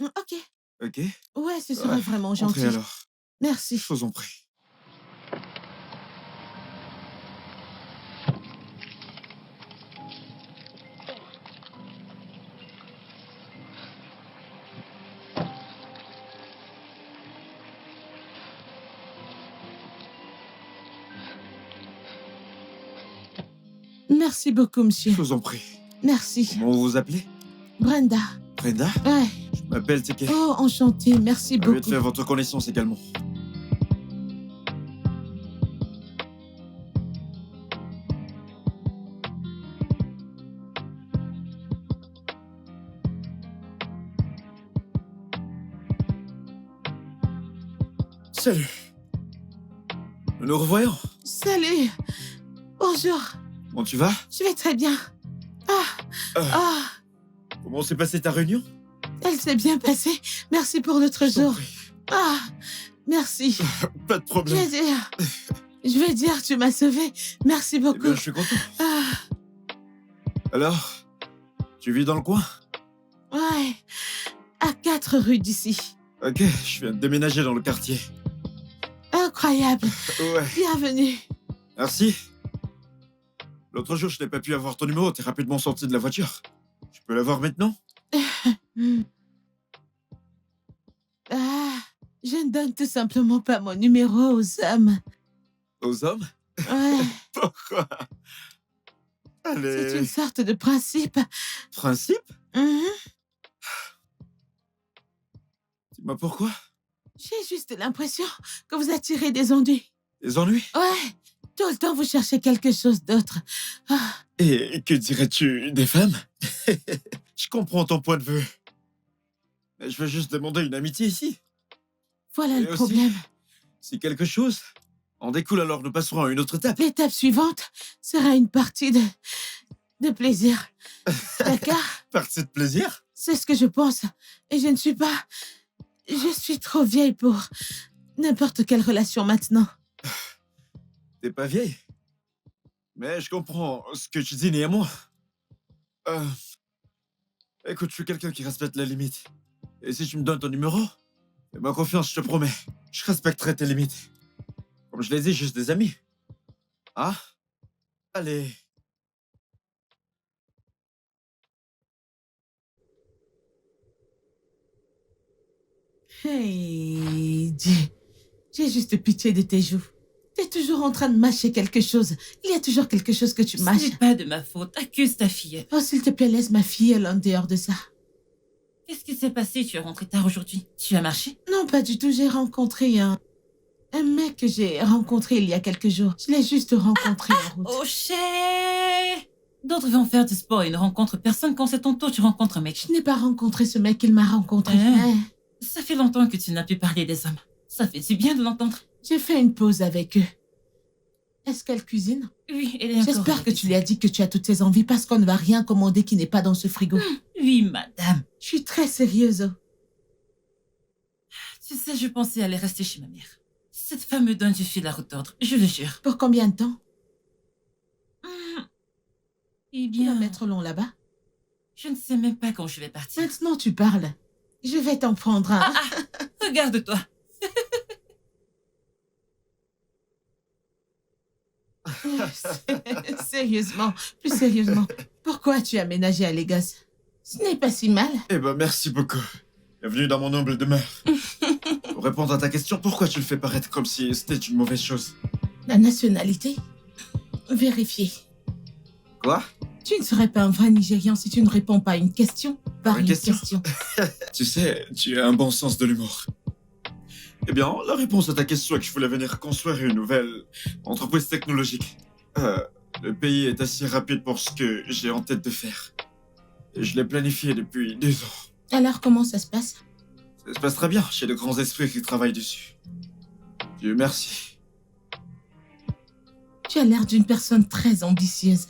Ok. Ok. Ouais, ce sera vraiment Entrez gentil. alors. Merci. Je vous en prie. Merci beaucoup, monsieur. Je vous en prie. Merci. Comment vous vous appelez? Brenda. Brenda? Ouais. Je m'appelle Teke. Oh, enchantée. Merci Ravi de beaucoup. faire votre connaissance également. Salut. Nous nous revoyons. Salut. Bonjour. Comment tu vas? Je vais très bien. Ah, Comment s'est passée ta réunion? elle s'est bien passée. Merci pour l'autre Je t'en jour. prie. Ah, merci. Pas de problème. Je vais dire, tu m'as sauvé. Merci Eh beaucoup. bien, je suis content. Ah, Alors, tu vis dans le coin? ouais. À 4 rues d'ici. Ok, je viens de déménager dans le quartier. Incroyable. Ouais, Bienvenue. merci. L'autre jour, je n'ai pas pu avoir ton numéro, t'es rapidement sorti de la voiture. Je peux l'avoir maintenant? Ah, je ne donne tout simplement pas mon numéro aux hommes. Aux hommes? Ouais, Pourquoi? c'est Allez. une sorte de principe. Principe? Mhm. Dis-moi pourquoi? J'ai juste l'impression que vous attirez des ennuis. Des ennuis? Ouais, tout le temps vous cherchez quelque chose d'autre. Ah, Et que dirais-tu des femmes? Je comprends ton point de vue. Mais je veux juste demander une amitié ici. voilà Et le aussi- problème. Si quelque chose en découle, alors nous passerons à une autre étape. L'étape suivante sera une partie de plaisir. D'accord? Partie de plaisir? C'est ce que je pense. Et je ne suis pas... Je suis trop vieille pour n'importe quelle relation maintenant. T'es pas vieille. Mais je comprends ce que tu dis, néanmoins. Écoute, je suis quelqu'un qui respecte les limites. Et si tu me donnes ton numéro, fais-moi confiance, je te promets. Je respecterai tes limites. Comme je l'ai dit, juste des amis. Ah? Allez. Hey, j'ai juste pitié de tes joues. T'es toujours en train de mâcher quelque chose. Il y a toujours quelque chose que tu Ce mâches. n'est pas de ma faute. Accuse ta fille. Oh, s'il te plaît, laisse ma fille en dehors de ça. Qu'est-ce qui s'est passé? Tu es rentré tard aujourd'hui. Tu as marché? Non, pas du tout. J'ai rencontré un mec que j'ai rencontré il y a quelques jours. Je l'ai juste rencontré en route. Oh, cher! D'autres vont faire du sport et ne rencontrent personne quand c'est ton tour, tu rencontres un mec. Je n'ai pas rencontré ce mec, il m'a rencontré. Ah. Ouais. Ça fait longtemps que tu n'as plus parlé des hommes. Ça fait du bien de l'entendre. J'ai fait une pause avec eux. Est-ce qu'elle cuisine? Oui, elle est encore... J'espère que tu lui as dit que tu as toutes ces envies parce qu'on ne va rien commander qui n'est pas dans ce frigo. Oui, madame. Je suis très sérieuse. Tu sais, je pensais aller rester chez ma mère. Cette femme me donne du fil à retordre, je le jure. Pour combien de temps? Eh Tu vas bien, mettre long là-bas. je ne sais même pas quand je vais partir. Maintenant, tu parles. Je vais t'en prendre un. Regarde-toi. Sérieusement, plus sérieusement. Pourquoi tu as aménagé à Lagos? Ce n'est pas si mal. Eh ben, merci beaucoup. Bienvenue dans mon humble demeure. Pour répondre à ta question, pourquoi tu le fais paraître comme si c'était une mauvaise chose? La nationalité? Vérifier. Quoi? Tu ne serais pas un vrai Nigérian si tu ne réponds pas à une question par Une une question. question. Tu sais, tu as un bon sens de l'humour. Eh bien, la réponse à ta question est que je voulais venir construire une nouvelle entreprise technologique. Le pays est assez rapide pour ce que j'ai en tête de faire. Et je l'ai planifié depuis 2 ans. Alors, comment ça se passe? Ça se passe très bien, j'ai de grands esprits qui travaillent dessus. Dieu merci. Tu as l'air d'une personne très ambitieuse.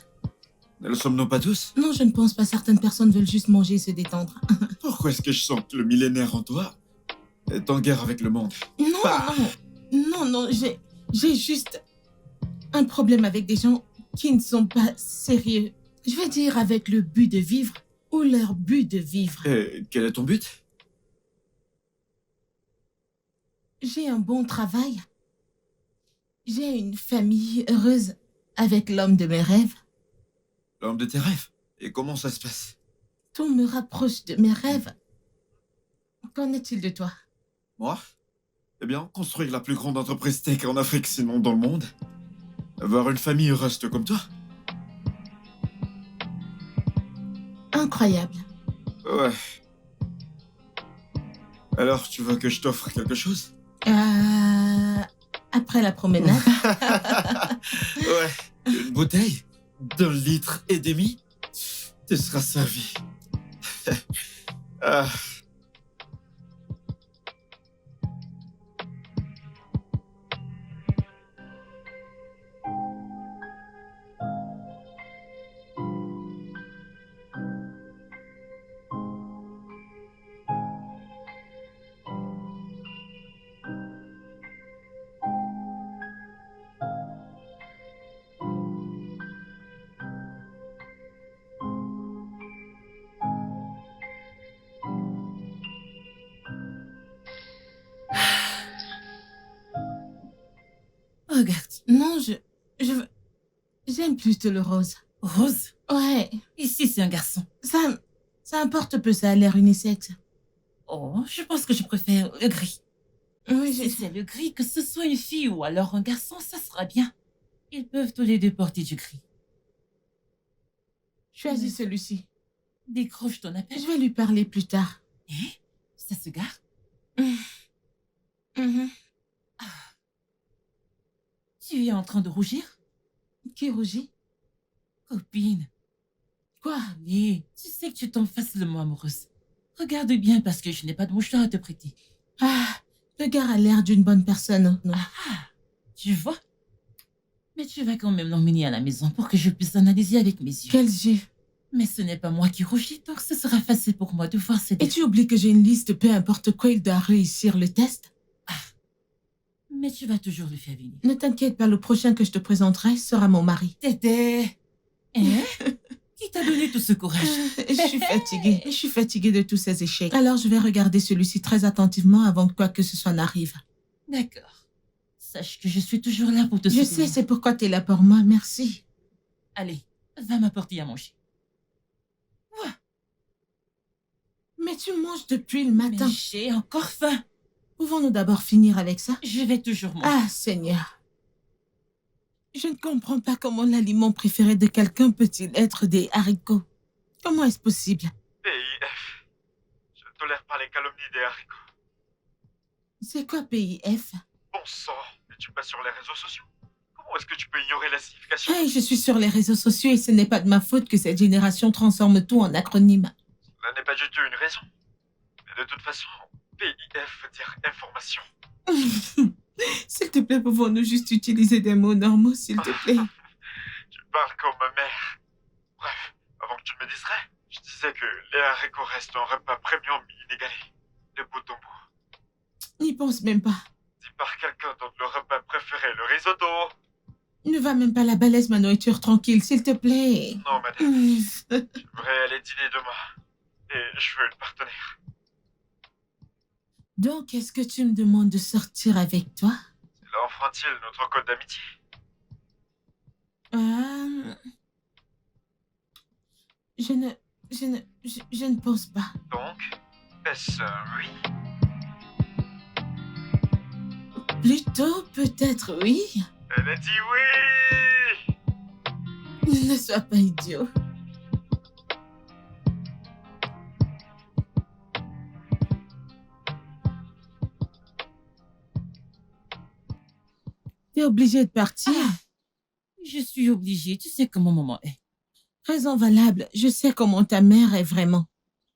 Ne le sommes-nous pas tous? Non, je ne pense pas. Certaines personnes veulent juste manger et se détendre. Pourquoi est-ce que je sens que le millénaire en toi est en guerre avec le monde? Non, Bah. non, j'ai juste un problème avec des gens qui ne sont pas sérieux. Je veux dire avec le but de vivre ou leur but de vivre. Et quel est ton but? J'ai un bon travail. J'ai une famille heureuse avec l'homme de mes rêves. L'homme de tes rêves. Et comment ça se passe? Tout me rapproche de mes rêves. Qu'en est-il de toi? Moi? Eh bien, construire la plus grande entreprise tech en Afrique, sinon dans le monde. Avoir une famille heureuse comme toi. Incroyable. Ouais. Alors, tu veux que je t'offre quelque chose? Après la promenade. Ouais. Une bouteille d'1,5 litre. Tu seras servi. Ah. Regarde. Non, j'aime plutôt le rose. Rose. Ouais, Ici, c'est un garçon. ça importe peu, ça a l'air unisexe. Oh, je pense que je préfère le gris. Oui, Si c'est le gris, que ce soit une fille ou alors un garçon, ça sera bien. Ils peuvent tous les deux porter du gris. choisis celui-ci. Décroche ton appel. Je vais lui parler plus tard. Ça se gare. Mhm. Tu es en train de rougir? Qui rougit? Copine. Quoi? Allez, tu sais que tu tombes facilement amoureuse. Regarde bien parce que je n'ai pas de mouchoir à te prêter. Le gars a l'air d'une bonne personne. Non. Tu vois? Mais tu vas quand même l'emmener à la maison pour que je puisse l'analyser avec mes yeux. Quels yeux? Mais ce n'est pas moi qui rougis, donc ce sera facile pour moi de voir ses Et défauts. tu oublies que j'ai une liste, peu importe quoi, il doit réussir le test. Mais tu vas toujours le faire venir. Ne t'inquiète pas, le prochain que je te présenterai sera mon mari. Tété. Hein? Qui t'a donné tout ce courage? Je suis fatiguée de tous ces échecs. Alors je vais regarder celui-ci très attentivement avant que quoi que ce soit n'arrive. D'accord. Sache que je suis toujours là pour te Je soutenir. sais, c'est pourquoi tu es là pour moi, merci. Allez, va m'apporter à manger. Mais tu manges depuis le matin. Mais j'ai encore faim. Pouvons-nous d'abord finir avec ça? Je vais toujours manger. Ah, Seigneur. Je ne comprends pas comment l'aliment préféré de quelqu'un peut-il être des haricots. Comment est-ce possible? PIF. Je ne tolère pas les calomnies des haricots. C'est quoi PIF? Bon sang, n'es-tu pas sur les réseaux sociaux? Comment est-ce que tu peux ignorer la signification? Hey, je suis sur les réseaux sociaux et ce n'est pas de ma faute que cette génération transforme tout en acronyme. Cela n'est pas du tout une raison. Mais de toute façon, PIF veut dire information. S'il te plaît, pouvons-nous juste utiliser des mots normaux, s'il te plaît? Tu parles comme ma mère. Bref, avant que tu me distrais, je disais que les haricots restent un repas premium inégalé. De bout en bout. N'y pense même pas. Dit par quelqu'un dont le repas préféré est le risotto. Ne va même pas la balèze ma nourriture tranquille, s'il te plaît. Non, madame. J'aimerais aller dîner demain. Et je veux une partenaire. Donc, est-ce que tu me demandes de sortir avec toi? Cela enfreint-il notre code d'amitié? Je ne pense pas. Donc, est-ce un oui? Plutôt, peut-être oui. Elle a dit oui! Ne sois pas idiot. T'es obligé de partir. Je suis obligée, tu sais comment maman est. Raison valable, je sais comment ta mère est vraiment.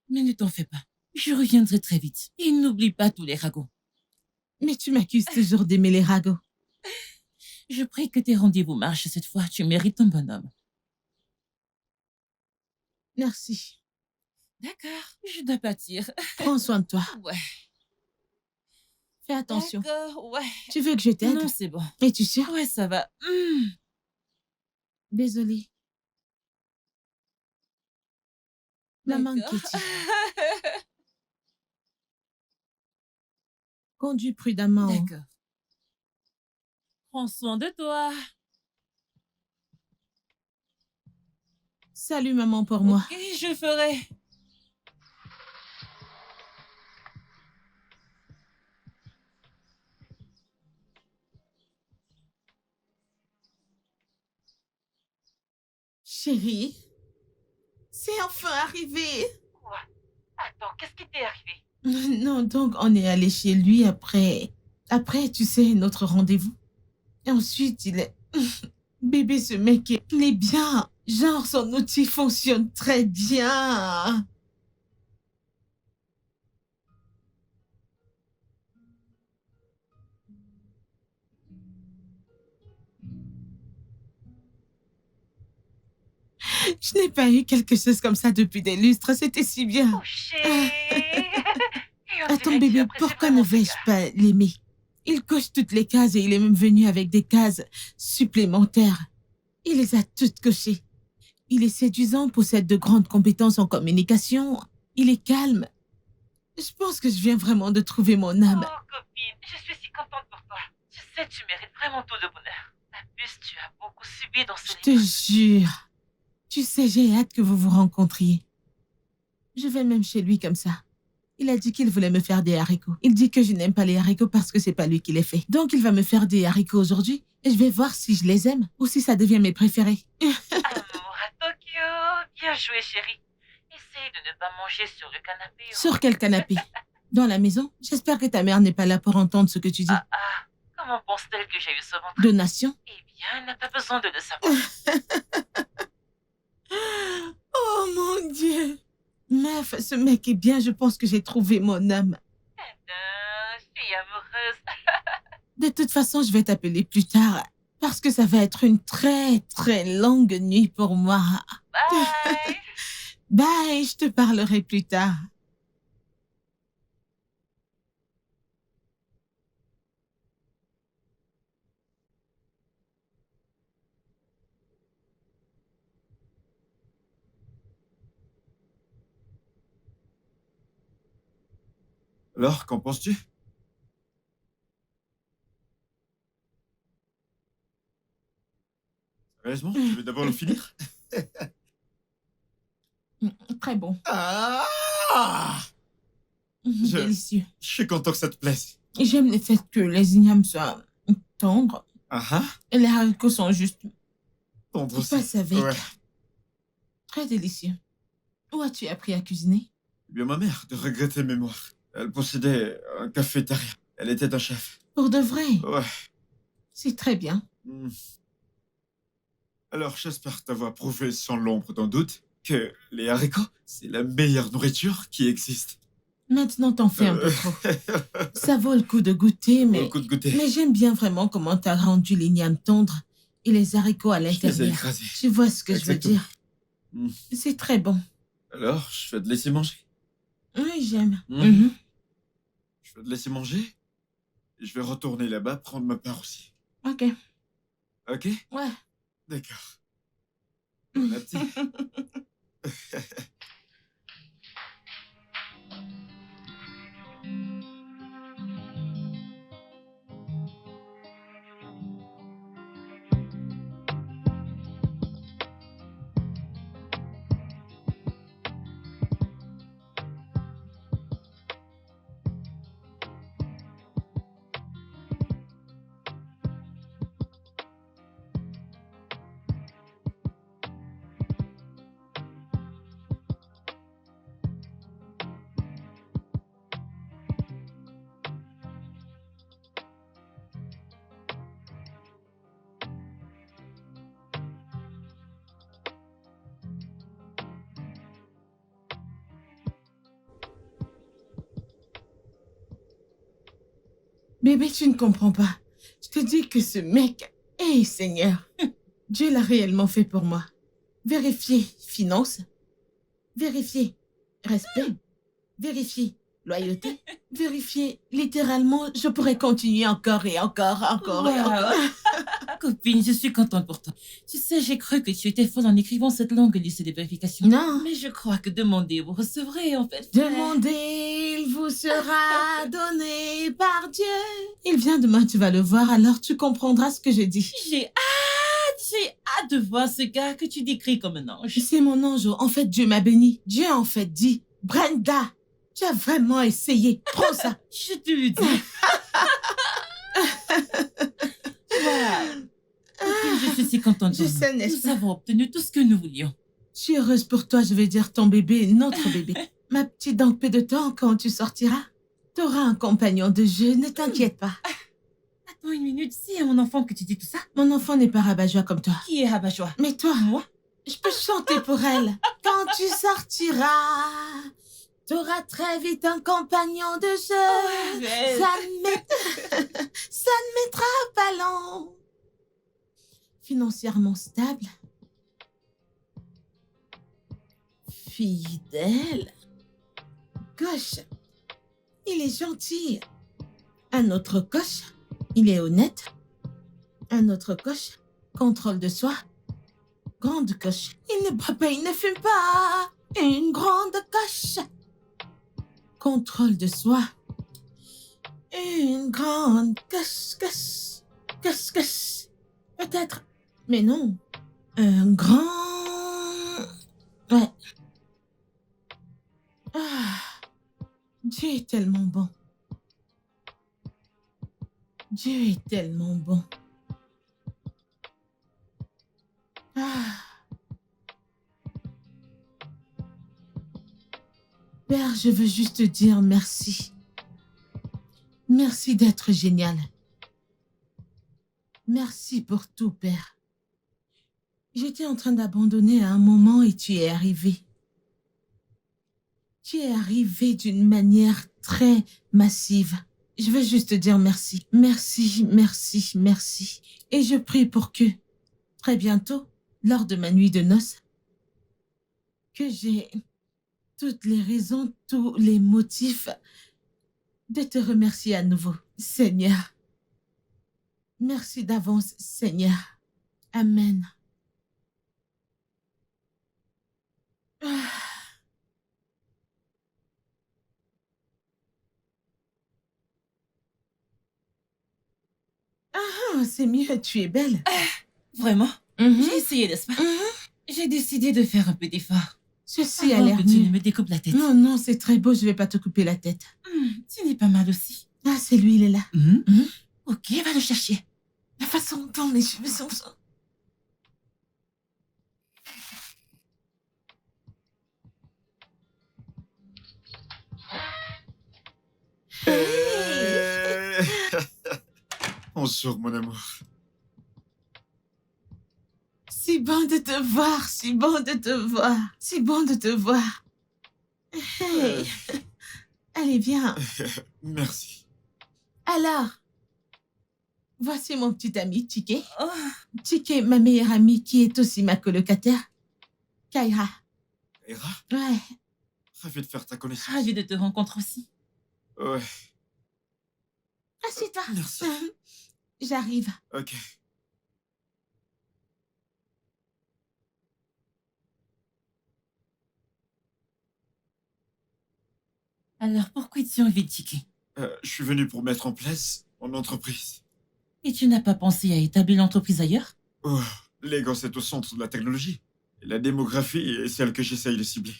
Mais ne t'en fais pas. Je reviendrai très vite. Et n'oublie pas tous les ragots. Mais tu m'accuses toujours d'aimer les ragots. Je prie que tes rendez-vous marchent cette fois. Tu mérites un bonhomme. Merci. D'accord, je dois partir. Prends soin de toi. Ouais. Fais attention. D'accord, ouais. Tu veux que je t'aide? Non, c'est bon. Es-tu sûre? Ouais, ça va. Désolée. Maman D'accord. Kitty. Conduis prudemment. D'accord. Prends soin de toi. Salut maman pour moi. Ok, je ferai. Chérie, C'est enfin arrivé. Quoi? Attends, qu'est-ce qui t'est arrivé? Non, donc on est allé chez lui après... Après, tu sais, notre rendez-vous. Et ensuite, il est... Bébé, ce mec, il est bien. Genre, son outil fonctionne très bien. Je n'ai pas eu quelque chose comme ça depuis des lustres. C'était si bien. Oh, chérie. Et on Attends, dirait bébé, qu'il apprécie pourquoi vraiment ne ce vais-je gars. pas l'aimer? Il coche toutes les cases et il est même venu avec des cases supplémentaires. Il les a toutes cochées. Il est séduisant, possède de grandes compétences en communication. Il est calme. Je pense que je viens vraiment de trouver mon âme. Oh, copine, je suis si contente pour toi. Tu sais, tu mérites vraiment tout le bonheur. En plus, tu as beaucoup subi dans ce Je te jure. Tu sais, j'ai hâte que vous vous rencontriez. Je vais même chez lui comme ça. Il a dit qu'il voulait me faire des haricots. Il dit que je n'aime pas les haricots parce que c'est pas lui qui les fait. Donc il va me faire des haricots aujourd'hui et je vais voir si je les aime ou si ça devient mes préférés. Amour à Tokyo. Bien joué, chérie. Essaye de ne pas manger sur le canapé. Sur quel canapé? Dans la maison? J'espère que ta mère n'est pas là pour entendre ce que tu dis. Comment pense-t-elle que j'ai eu ce ventre? Donation? Eh bien, elle n'a pas besoin de le savoir. Oh mon Dieu! Meuf, ce mec est bien, je pense que j'ai trouvé mon âme. Je suis amoureuse. De toute façon, je vais t'appeler plus tard parce que ça va être une très très longue nuit pour moi. Bye. Bye, je te parlerai plus tard. Alors, qu'en penses-tu? Sérieusement, tu veux d'abord le finir? Très bon. Ah! Délicieux. Je suis content que ça te plaise. J'aime le fait que les ignames soient tendres Ah ah, et les haricots sont juste tendre aussi. passe avec. Ouais. Très délicieux. Où as-tu appris à cuisiner? Eh bien, ma mère, de regretter mémoire. Elle possédait un cafétéria. Elle était un chef. Pour de vrai? Ouais. C'est très bien. Hmm. Alors, j'espère t'avoir prouvé sans l'ombre d'un doute que les haricots, c'est la meilleure nourriture qui existe. Maintenant, t'en fais un peu trop. Ça vaut le coup de goûter, mais... Au coup de goûter. Mais j'aime bien vraiment comment t'as rendu l'igname tendre et les haricots à Je les ai l'intérieur. écrasés. Tu vois ce que je veux Exactement. dire? Mm. C'est très bon. Alors, je vais te laisser manger. Oui, j'aime. Mhm. Je vais te laisser manger. Et je vais retourner là-bas prendre ma part aussi. Ok. Ok? Ouais. D'accord. Bon appétit. Bébé, tu ne comprends pas. Je te dis que ce mec... Hey, Seigneur. Dieu l'a réellement fait pour moi. Vérifier finance. Vérifier respect. Vérifier loyauté. Vérifier littéralement, je pourrais continuer encore et encore et encore. Copine, je suis contente pour toi. Tu sais, j'ai cru que tu étais folle en écrivant cette longue liste de vérifications. Non. Mais je crois que demandez, vous recevrez, en fait. Demandez, il vous sera donné par Dieu. Il vient demain, tu vas le voir, alors tu comprendras ce que je dis. J'ai hâte de voir ce gars que tu décris comme un ange. C'est mon ange. En fait, Dieu m'a béni. Dieu, en fait, dit, Brenda, tu as vraiment essayé. Prends ça. Je te le dis. Wow. Copine, je suis si contente. Je sais, n'est-ce Nous pas? avons obtenu tout ce que nous voulions. Je suis heureuse pour toi, je vais dire ton bébé, notre bébé. Ma petite, dans peu de temps, quand tu sortiras, t'auras un compagnon de jeu, ne t'inquiète pas. Attends une minute, c'est à mon enfant que tu dis tout ça? Mon enfant n'est pas rabat-joie comme toi. Qui est rabat-joie? Mais toi, Moi? je peux chanter pour elle. Quand tu sortiras, t'auras très vite un compagnon de jeu. Arrête. Ça ne mettra pas long. Financièrement stable. Fidèle. Gauche. Il est gentil. Un autre coche. Il est honnête. Un autre coche. Contrôle de soi. Grande coche. Il ne boit pas, il ne fume pas. Une grande coche. Contrôle de soi. Une grande coche, coche. Coche, coche. Peut-être. Mais non. Un grand... Ouais. Ah. Dieu est tellement bon. Dieu est tellement bon. Ah. Père, je veux juste te dire merci. Merci d'être génial. Merci pour tout, Père. J'étais en train d'abandonner à un moment et tu es arrivé. Tu es arrivé d'une manière très massive. Je veux juste te dire merci. Merci, merci, merci. Et je prie pour que, très bientôt, lors de ma nuit de noces, que j'ai toutes les raisons, tous les motifs de te remercier à nouveau, Seigneur. Merci d'avance, Seigneur. Amen. Ah. Ah, c'est mieux, tu es belle. Vraiment? Mhm. J'ai essayé, n'est-ce pas? Mhm. J'ai décidé de faire un peu d'effort. Ceci a Avant l'air que tu mieux. ne me découpes la tête. Non, non, c'est très beau, je vais pas te couper la tête. Tu n'es pas mal aussi. Ah, c'est lui, il est là. Ok, va le chercher. La façon dont les cheveux sont... Hey! Bonjour, mon amour. Si bon de te voir, si bon de te voir, si bon de te voir. Hey! Allez, viens. Merci. Alors, voici mon petit ami, Chike. Oh, Chike, ma meilleure amie, qui est aussi ma colocataire. Kaira. Hera, Ouais. ravi de faire ta connaissance. ravi de te rencontrer aussi. Ouais, Assieds-toi. merci. J'arrive. Ok. Alors, pourquoi es-tu envie de tiquer? Je suis venu pour mettre en place mon entreprise. Et tu n'as pas pensé à établir l'entreprise ailleurs? Oh, Lagos est au centre de la technologie. Et la démographie est celle que j'essaye de cibler.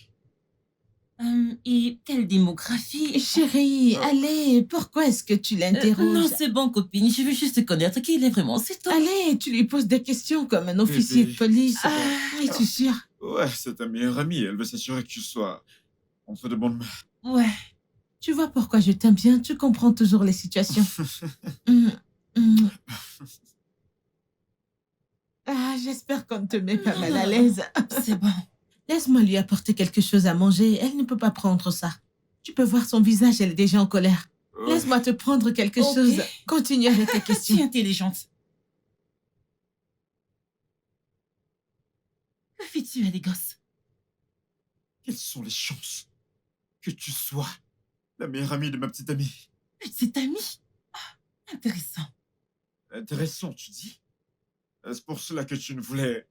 Et quelle démographie? Chérie, allez, pourquoi est-ce que tu l'interroges? Non, c'est bon, copine. Je veux juste connaître qui il est vraiment. C'est tout. Allez, tu lui poses des questions comme un officier de Bébé. police. Ah. Oui, tu sûr? Ouais, c'est ta meilleure amie. Elle veut s'assurer que tu sois entre de bonnes mains. Ouais. Tu vois pourquoi je t'aime bien, tu comprends toujours les situations. Hum, hum. Ah, j'espère qu'on ne te met pas mal à l'aise. C'est bon. Laisse-moi lui apporter quelque chose à manger, elle ne peut pas prendre ça. Tu peux voir son visage, elle est déjà en colère. Ouais. Laisse-moi te prendre quelque Ok. chose. Continue avec tes Tu es questions. intelligente. Que fais-tu à les gosses? Quelles sont les chances que tu sois la meilleure amie de ma petite amie? Petite amie? Ah, intéressant. Intéressant, tu dis? Est-ce pour cela que tu ne voulais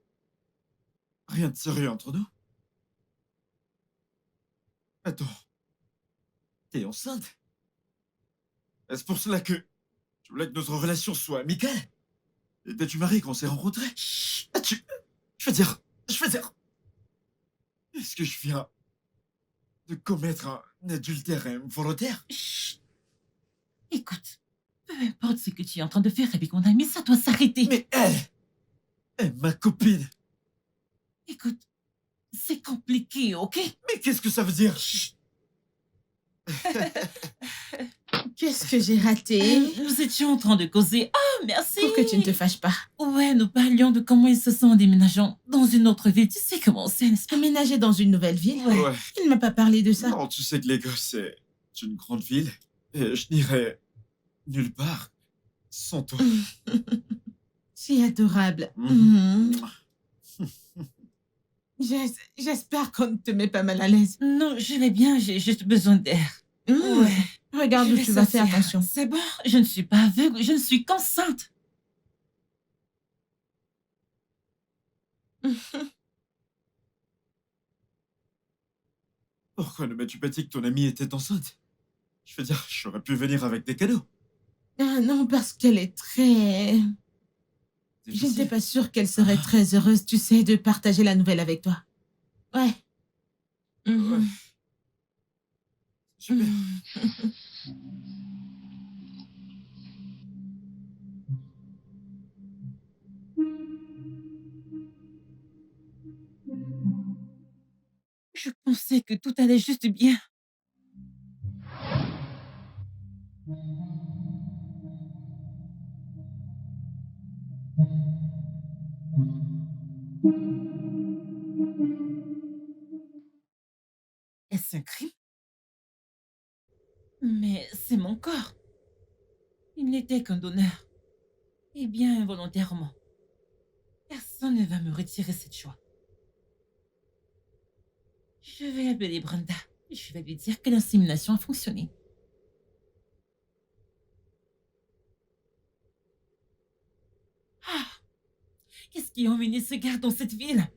rien de sérieux entre nous? Attends. T'es enceinte? Est-ce pour cela que tu voulais que notre relation soit amicale? Étais-tu marié quand on s'est rencontrés? Ah, Je veux dire... Est-ce que je viens de commettre un adultère involontaire? Chut. Écoute, peu importe ce que tu es en train de faire avec mon ami, ça doit s'arrêter. Mais elle est ma copine. Écoute, C'est compliqué, ok? Mais qu'est-ce que ça veut dire? Qu'est-ce que j'ai raté? Nous étions en train de causer. Ah, merci! Pour que tu ne te fâches pas. Ouais, nous parlions de comment il se sent en déménageant dans une autre ville. Tu sais comment c'est, n'est-ce pas? Aménager dans une nouvelle ville? Ouais. Il ne m'a pas parlé de ça. Non, tu sais que Lagos, c'est une grande ville. Et je n'irai nulle part sans toi. C'est adorable. Mhm. J'espère qu'on ne te met pas mal à l'aise. Non, je vais bien, j'ai juste besoin d'air. Ouais. Regarde Je où vais tu vas, fais sortir. attention. C'est bon, je ne suis pas aveugle, je ne suis qu'enceinte. Pourquoi ne m'as-tu pas dit que ton amie était enceinte? Je veux dire, j'aurais pu venir avec des cadeaux. Ah non, parce qu'elle est très... Je Difficile. n'étais pas sûre qu'elle serait très heureuse, tu sais, de partager la nouvelle avec toi. Ouais. Mhm. Ouais. Super. Je pensais que tout allait juste bien. Est-ce un crime? Mais c'est mon corps. Il n'était qu'un donneur. Et bien involontairement. Personne ne va me retirer cette joie. Je vais appeler Brenda. Je vais lui dire que l'insémination a fonctionné. Ah! Qu'est-ce qui a emmené ce gars dans cette ville?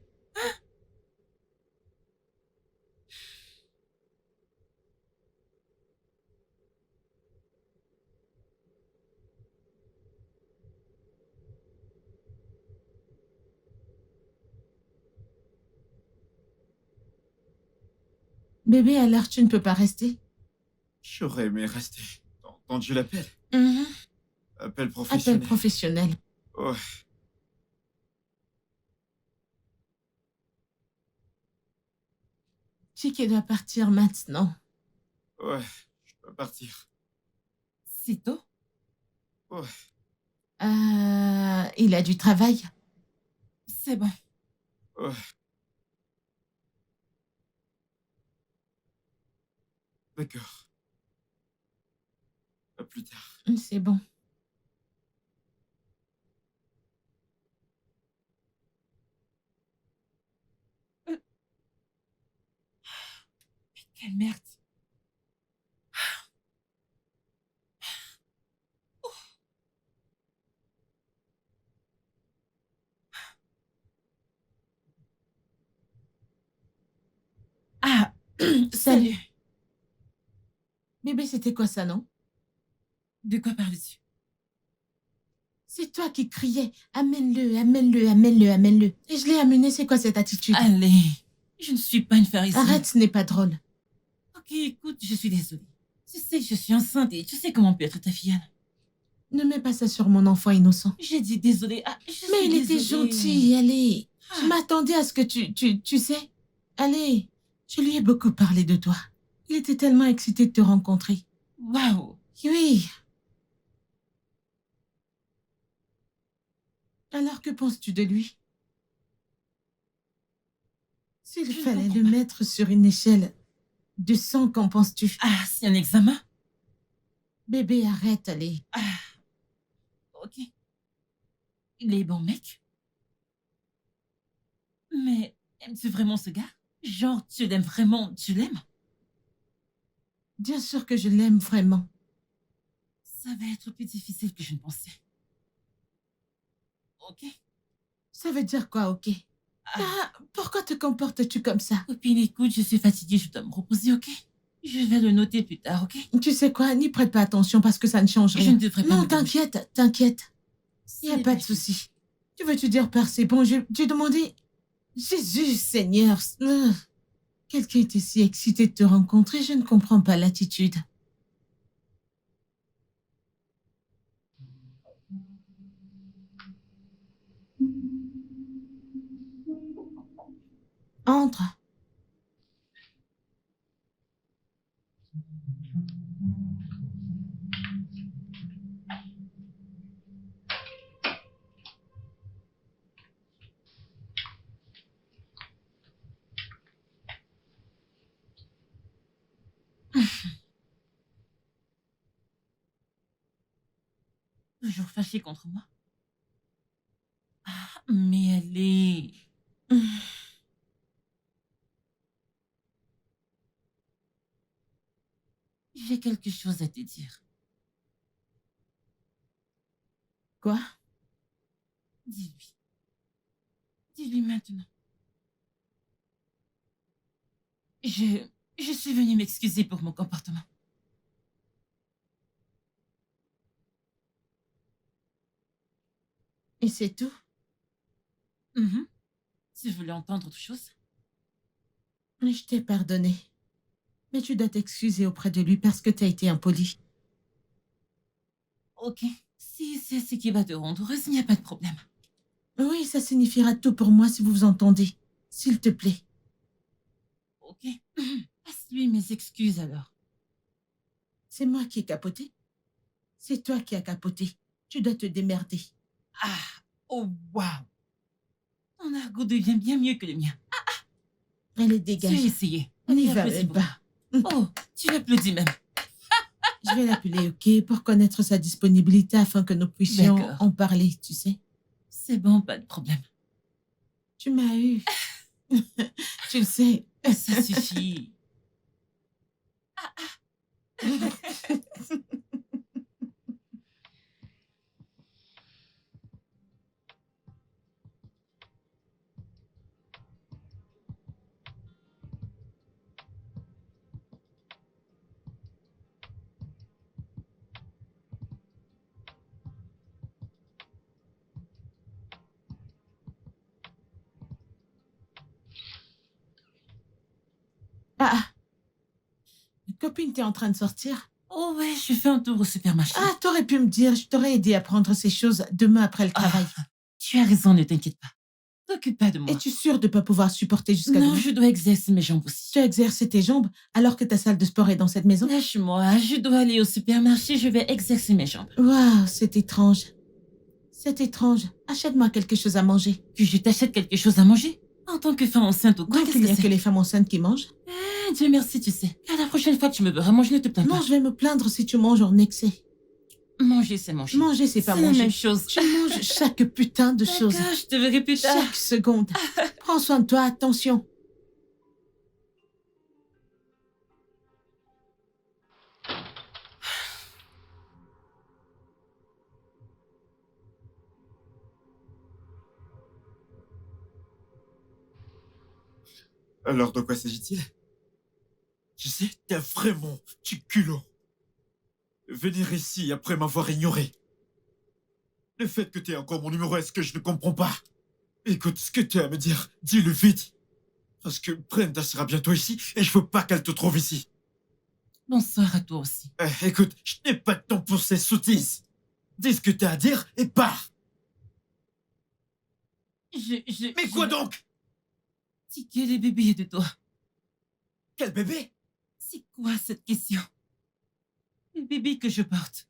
Bébé, alors tu ne peux pas rester? J'aurais aimé rester. T'as entendu l'appel? Mhm. Appel Appel professionnel. professionnel. Ouais. Chicky doit partir maintenant. Ouais, je peux partir. Si tôt? Ouais. Il a du travail. C'est bon. Ouais. D'accord. À plus tard. C'est bon. Quelle merde. Ah, salut. Bébé, c'était quoi ça, non? De quoi parles-tu? C'est toi qui criais « Amène-le, amène-le, amène-le, amène-le ». Et je l'ai amené, c'est quoi cette attitude? Allez, je ne suis pas une pharisienne. Arrête, ce n'est pas drôle. Ok, écoute, je suis désolée. Tu sais que je suis enceinte et tu sais comment peut être ta filleule. Ne mets pas ça sur mon enfant innocent. J'ai dit désolée. Ah, je Mais suis il était désolée. gentil, allez. Je Ah. m'attendais à ce que tu sais. Allez, je lui ai beaucoup parlé de toi. Il était tellement excité de te rencontrer. Waouh. Oui. Alors que penses-tu de lui? S'il Je ne fallait comprends le pas. mettre sur une échelle de 100, qu'en penses-tu? Ah, c'est un examen? Bébé, arrête, allez. Ah, ok. Il est bon mec. Mais aimes-tu vraiment ce gars? Genre, tu l'aimes vraiment, tu l'aimes? Bien sûr que je l'aime vraiment. Ça va être plus difficile que je ne pensais. Ok? Ça veut dire quoi, ok? Ah, pourquoi te comportes-tu comme ça? Copine, écoute, je suis fatiguée, je dois me reposer, ok? Je vais le noter plus tard, ok? Tu sais quoi, n'y prête pas attention parce que ça ne change Je rien. ne devrais pas Non, me demander. t'inquiète, t'inquiète. Il n'y a C'est pas de juste. souci. Tu veux-tu dire par c'est bon, j'ai demandé... Jésus, Seigneur. Quelqu'un était si excité de te rencontrer, je ne comprends pas l'attitude. Entre. Toujours fâchée contre moi. Ah, mais elle est... J'ai quelque chose à te dire. Quoi? Dis-lui. Dis-lui maintenant. Je suis venue m'excuser pour mon comportement. Et c'est tout? Mhm. Si je voulais entendre autre chose. Je t'ai pardonné. Mais tu dois t'excuser auprès de lui parce que t'as été impoli. Ok. Si c'est ce qui va te rendre heureuse, il n'y a pas de problème. Oui, ça signifiera tout pour moi si vous vous entendez. S'il te plaît. Ok. Passe-lui mes excuses alors. C'est moi qui ai capoté. C'est toi qui as capoté. Tu dois te démerder. Ah, oh wow. Ton argot devient bien mieux que le mien. Allez, Tu as dégage. essayé. N'y Et va apprécie même beaucoup. pas. Oh, tu applaudis même. Je vais l'appeler, ok, pour connaître sa disponibilité afin que nous puissions D'accord. en parler, tu sais. C'est bon, pas de problème. Tu m'as eu. Tu le sais. Ça suffit. Ah, copine, t'es en train de sortir? Oh ouais, je fais un tour au supermarché. Ah, t'aurais pu me dire, je t'aurais aidé à prendre ces choses demain après le travail. Tu as raison, ne t'inquiète pas. T'occupe pas de moi. Es-tu sûre de ne pas pouvoir supporter jusqu'à Non, demain? je dois exercer mes jambes aussi. Tu as exercé tes jambes alors que ta salle de sport est dans cette maison? Lâche-moi, je dois aller au supermarché, je vais exercer mes jambes. Waouh, c'est étrange. C'est étrange. Achète-moi quelque chose à manger. Que je t'achète quelque chose à manger? En tant que femme enceinte ou quoi, Donc qu'est-ce il n'y que a que c'est? les femmes enceintes qui mangent? Dieu merci, tu sais. À la prochaine fois que tu me verras manger, ne te plains Non, pas. je vais me plaindre si tu manges en excès. Manger, c'est manger. Manger, c'est pas C'est la manger. même chose. Tu manges chaque putain de chose. D'accord, je te verrai plus tard. Chaque seconde. Prends soin de toi, attention. Alors, de quoi s'agit-il? Tu sais, t'as vraiment du culot. Venir ici après m'avoir ignoré. Le fait que t'aies encore mon numéro, est-ce que je ne comprends pas? Écoute, ce que tu as à me dire, dis-le vite. Parce que Brenda sera bientôt ici et je veux pas qu'elle te trouve ici. Bonsoir à toi aussi. Écoute, je n'ai pas de temps pour ces sottises. Dis ce que t'as à dire et pars. Mais quoi donc? Ticket les bébés de toi. Quel bébé? C'est quoi cette question? Le bébé que je porte.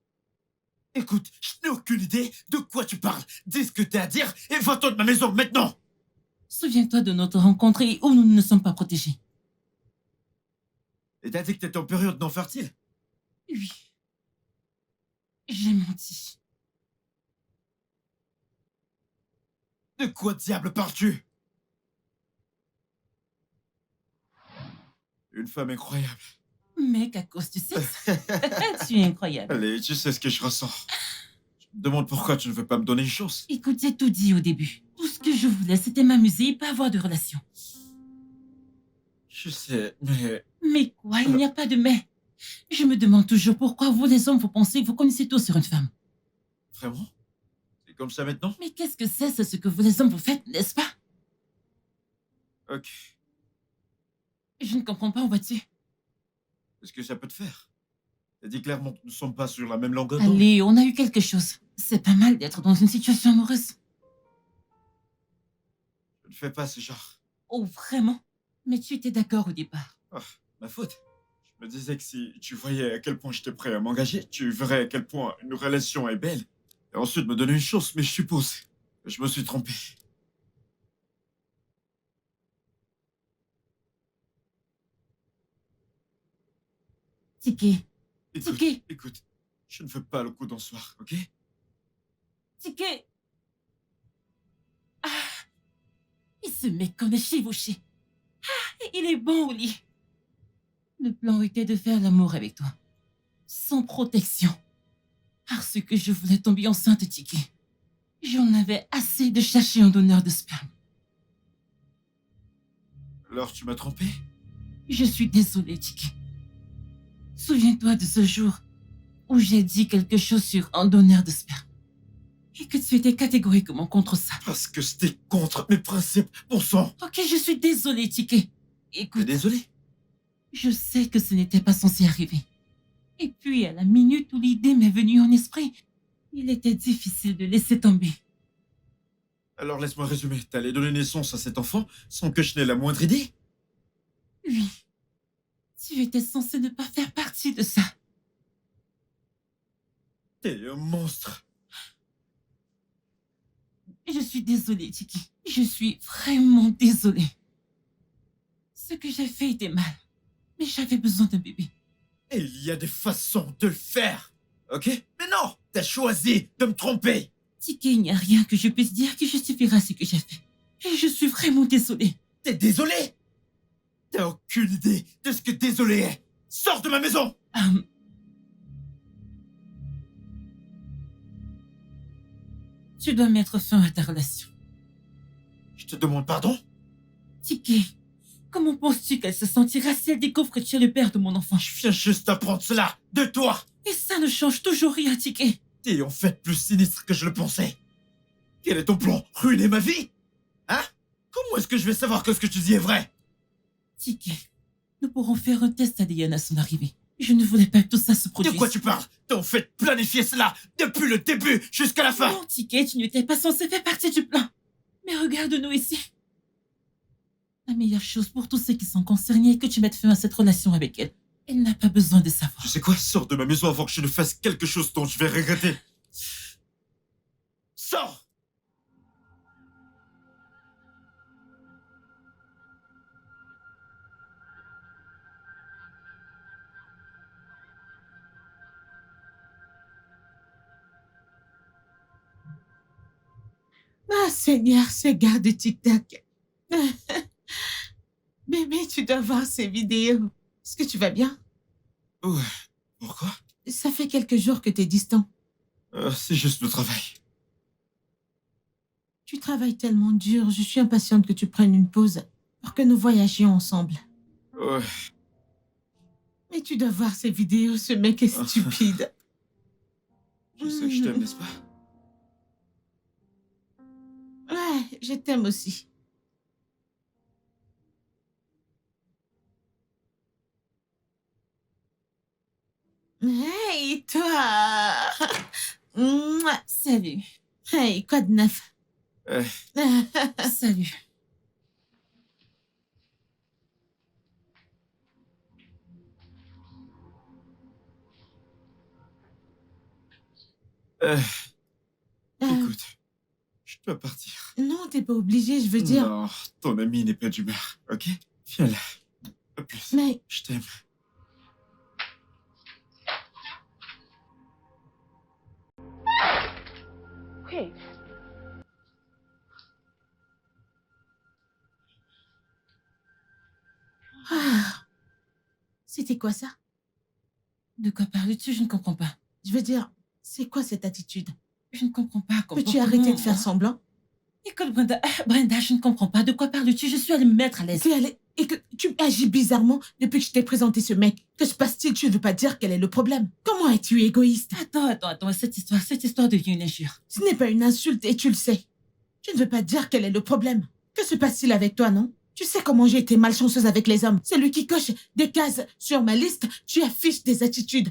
Écoute, je n'ai aucune idée de quoi tu parles. Dis ce que t'as à dire et va-t'en de ma maison maintenant. Souviens-toi de notre rencontre et où nous ne sommes pas protégés. Et t'as dit que t'étais en période non fertile? Oui. J'ai menti. De quoi diable parles-tu? Une femme incroyable. Mec, à cause du sexe. Tu es incroyable. Allez, tu sais ce que je ressens. Je me demande pourquoi tu ne veux pas me donner une chance. Écoute, j'ai tout dit au début. Tout ce que je voulais, c'était m'amuser et pas avoir de relation. Je sais, mais... Mais quoi, il n'y a pas de mais. Je me demande toujours pourquoi vous les hommes, vous pensez que vous connaissez tout sur une femme. Vraiment? C'est comme ça maintenant? Mais qu'est-ce que c'est ce que vous les hommes vous faites, n'est-ce pas? Ok. Je ne comprends pas, vois-tu. Qu'est-ce que ça peut te faire? T'as dit clairement que nous ne sommes pas sur la même longueur d'onde. Allez, on a eu quelque chose. C'est pas mal d'être dans une situation amoureuse. Je ne fais pas ce genre. Oh, vraiment? Mais tu étais d'accord au départ. Ah, ma faute. Je me disais que si tu voyais à quel point j'étais prêt à m'engager, tu verrais à quel point une relation est belle. Et ensuite me donner une chance, mais je suppose que je me suis trompé. Tiki, Écoute, Tiki, écoute, je ne veux pas le coup d'un soir, ok? Tiki. Ah, il se met comme des chevauchés. Ah, il est bon au lit. Le plan était de faire l'amour avec toi. Sans protection. Parce que je voulais tomber enceinte, Tiki. J'en avais assez de chercher un donneur de sperme. Alors tu m'as trompé? Je suis désolée, Tiki. Souviens-toi de ce jour où j'ai dit quelque chose sur un donneur de sperme. Et que tu étais catégoriquement contre ça. Parce que c'était contre mes principes, bon sang! Ok, je suis désolée, Tiki. T'es Écoute, désolé? je sais que ce n'était pas censé arriver. Et puis, à la minute où l'idée m'est venue en esprit, il était difficile de laisser tomber. Alors laisse-moi résumer, t'allais donner naissance à cet enfant sans que je n'ai la moindre idée? Oui. Tu étais censé ne pas faire partie de ça. T'es un monstre! Je suis désolée, Tiki. Je suis vraiment désolée. Ce que j'ai fait était mal. Mais j'avais besoin d'un bébé. Et il y a des façons de le faire, ok? Mais non! T'as choisi de me tromper! Tiki, il n'y a rien que je puisse dire qui justifiera ce que j'ai fait. Et je suis vraiment désolée. T'es désolé? T'as aucune idée de ce que désolé est! Sors de ma maison! Tu dois mettre fin à ta relation. Je te demande pardon? Tiki, comment penses-tu qu'elle se sentira si elle découvre que tu es le père de mon enfant? Je viens juste d'apprendre cela de toi! Et ça ne change toujours rien, Tiki. T'es en fait plus sinistre que je le pensais. Quel est ton plan? Ruiner ma vie? Hein? Comment est-ce que je vais savoir que ce que tu dis est vrai? Tiki, nous pourrons faire un test ADN à son arrivée. Je ne voulais pas que tout ça se De produise. quoi tu parles? T'as en fait planifié cela depuis le début jusqu'à la fin! Non, Tiki, tu n'étais pas censé faire partie du plan. Mais regarde-nous ici. La meilleure chose pour tous ceux qui sont concernés est que tu mettes fin à cette relation avec elle. Elle n'a pas besoin de savoir. Tu sais quoi? Sors de ma maison avant que je ne fasse quelque chose dont je vais regretter. Sors! Ah, Seigneur, ce gars de TikTok. Bébé, tu dois voir ces vidéos. Est-ce que tu vas bien? Ouais. Pourquoi? Ça fait quelques jours que tu es distant. C'est juste le travail. Tu travailles tellement dur, je suis impatiente que tu prennes une pause pour que nous voyagions ensemble. Ouais. Mais tu dois voir ces vidéos, ce mec est stupide. Je sais que je t'aime, n'est-ce pas? Ouais, je t'aime aussi. Hey, toi! Mouah. Salut. Hey, quoi de neuf? Salut. Écoute, je dois partir. Non, t'es pas obligé, je veux dire. Non, ton ami n'est pas d'humeur, ok? Viens là. À plus. Mais Je t'aime. Wait. c'était quoi ça? De quoi parles-tu? Je ne comprends pas. Je veux dire, c'est quoi cette attitude? Je ne comprends pas. Peux-tu arrêter de faire semblant? Écoute, Brenda, je ne comprends pas. De quoi parles-tu? Je suis allée me mettre à l'aise. Et que tu agis bizarrement depuis que je t'ai présenté ce mec. Que se passe-t-il? Tu ne veux pas dire quel est le problème? Comment es-tu égoïste? Attends. Cette histoire devient une injure. Ce n'est pas une insulte et tu le sais. Tu ne veux pas dire quel est le problème. Que se passe-t-il avec toi, non? Tu sais comment j'ai été malchanceuse avec les hommes. C'est lui qui coche des cases sur ma liste. Tu affiches des attitudes.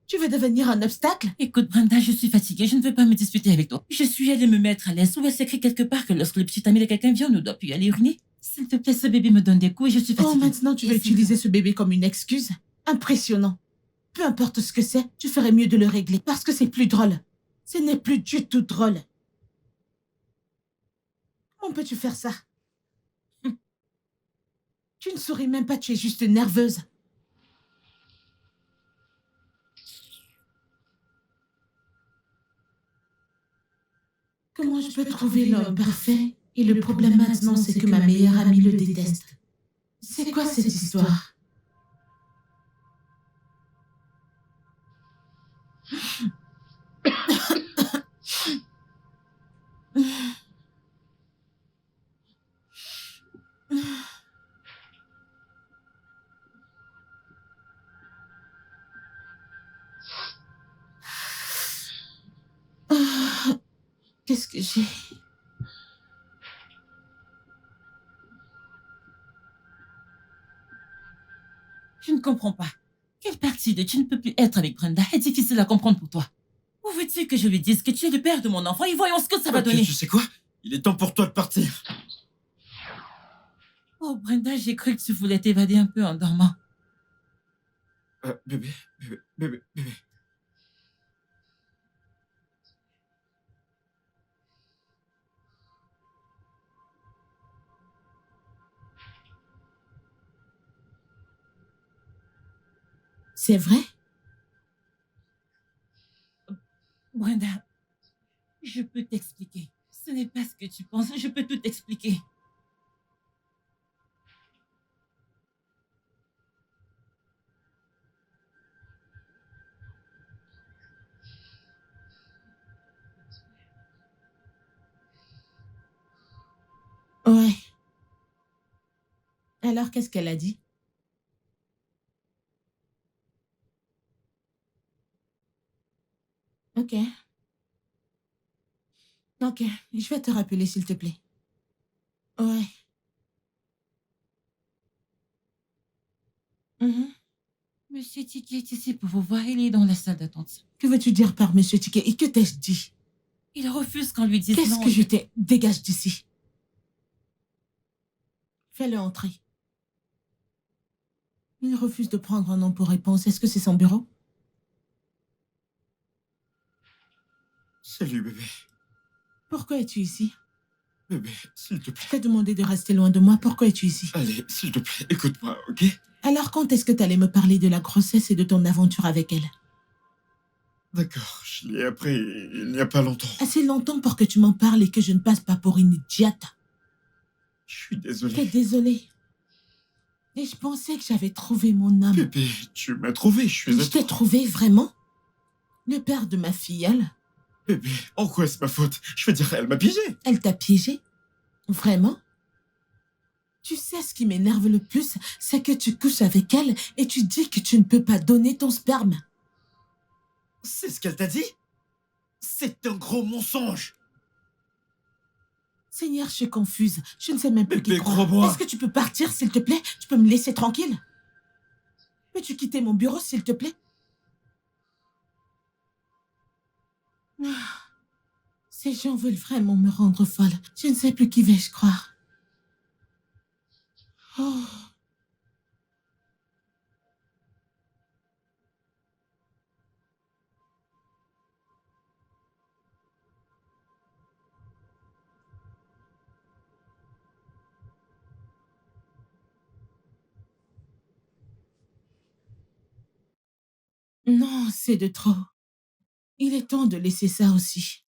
Tu veux devenir un obstacle? Écoute, Brenda, je suis fatiguée. Je ne veux pas me disputer avec toi. Je suis allée me mettre à l'aise. Où est-ce écrit quelque part que lorsque le petit ami de quelqu'un vient, on ne doit plus aller uriner? S'il te plaît, ce bébé me donne des coups et je suis Oh, fatiguée. maintenant tu veux Et c'est utiliser ce bébé comme une excuse? Impressionnant. Peu importe ce que c'est, tu ferais mieux de le régler parce que c'est plus drôle. Ce n'est plus du tout drôle. Comment peux-tu faire ça? Tu ne souris même pas, tu es juste nerveuse. Comment je peux trouver l'homme parfait? Et le problème maintenant, c'est que ma meilleure amie le déteste. C'est quoi cette histoire? Qu'est-ce que j'ai? Je ne comprends pas. Quelle partie de tu ne peux plus être avec Brenda est difficile à comprendre pour toi? Où veux-tu que je lui dise que tu es le père de mon enfant et voyons ce que ça va Ok, donner? tu sais quoi? Il est temps pour toi de partir. Oh, Brenda, j'ai cru que tu voulais t'évader un peu en dormant. Bébé. C'est vrai? Brenda, je peux t'expliquer. Ce n'est pas ce que tu penses, je peux tout t'expliquer. Ouais. Alors, qu'est-ce qu'elle a dit? Ok. Ok, je vais te rappeler, s'il te plaît. Ouais. Mhm. Monsieur Tiki est ici pour vous voir, il est dans la salle d'attente. Que veux-tu dire par Monsieur Ticket? Et que t'ai-je dit? Il refuse qu'on lui dise Qu'est-ce non. que je t'ai... Dégage d'ici. Fais-le entrer. Il refuse de prendre un nom pour réponse. Est-ce que c'est son bureau? Salut, bébé. Pourquoi es-tu ici? Bébé, s'il te Je plaît. t'ai demandé de rester loin de moi. Pourquoi es-tu ici? Allez, s'il te plaît, écoute-moi, ok? Alors, quand est-ce que t'allais me parler de la grossesse et de ton aventure avec elle? D'accord, je l'ai appris il n'y a pas longtemps. Assez longtemps pour que tu m'en parles et que je ne passe pas pour une idiote. Je suis T'es désolé. désolée. Et je pensais que j'avais trouvé mon homme. Bébé, tu m'as trouvé, je suis à Je t'ai toi. trouvé, vraiment? Le père de ma filleule? Bébé, en quoi est-ce ma faute? Je veux dire, elle m'a piégé. Elle t'a piégé? Vraiment? Tu sais ce qui m'énerve le plus, c'est que tu couches avec elle et tu dis que tu ne peux pas donner ton sperme. C'est ce qu'elle t'a dit? C'est un gros mensonge. Seigneur, je suis confuse. Je ne sais même plus qui Bébé, croire. crois-moi. Est-ce que tu peux partir, s'il te plaît? Tu peux me laisser tranquille? Peux-tu quitter mon bureau, s'il te plaît? Ah, ces gens veulent vraiment me rendre folle. Je ne sais plus qui vais-je croire. Oh. Non, c'est de trop. Il est temps de laisser ça aussi.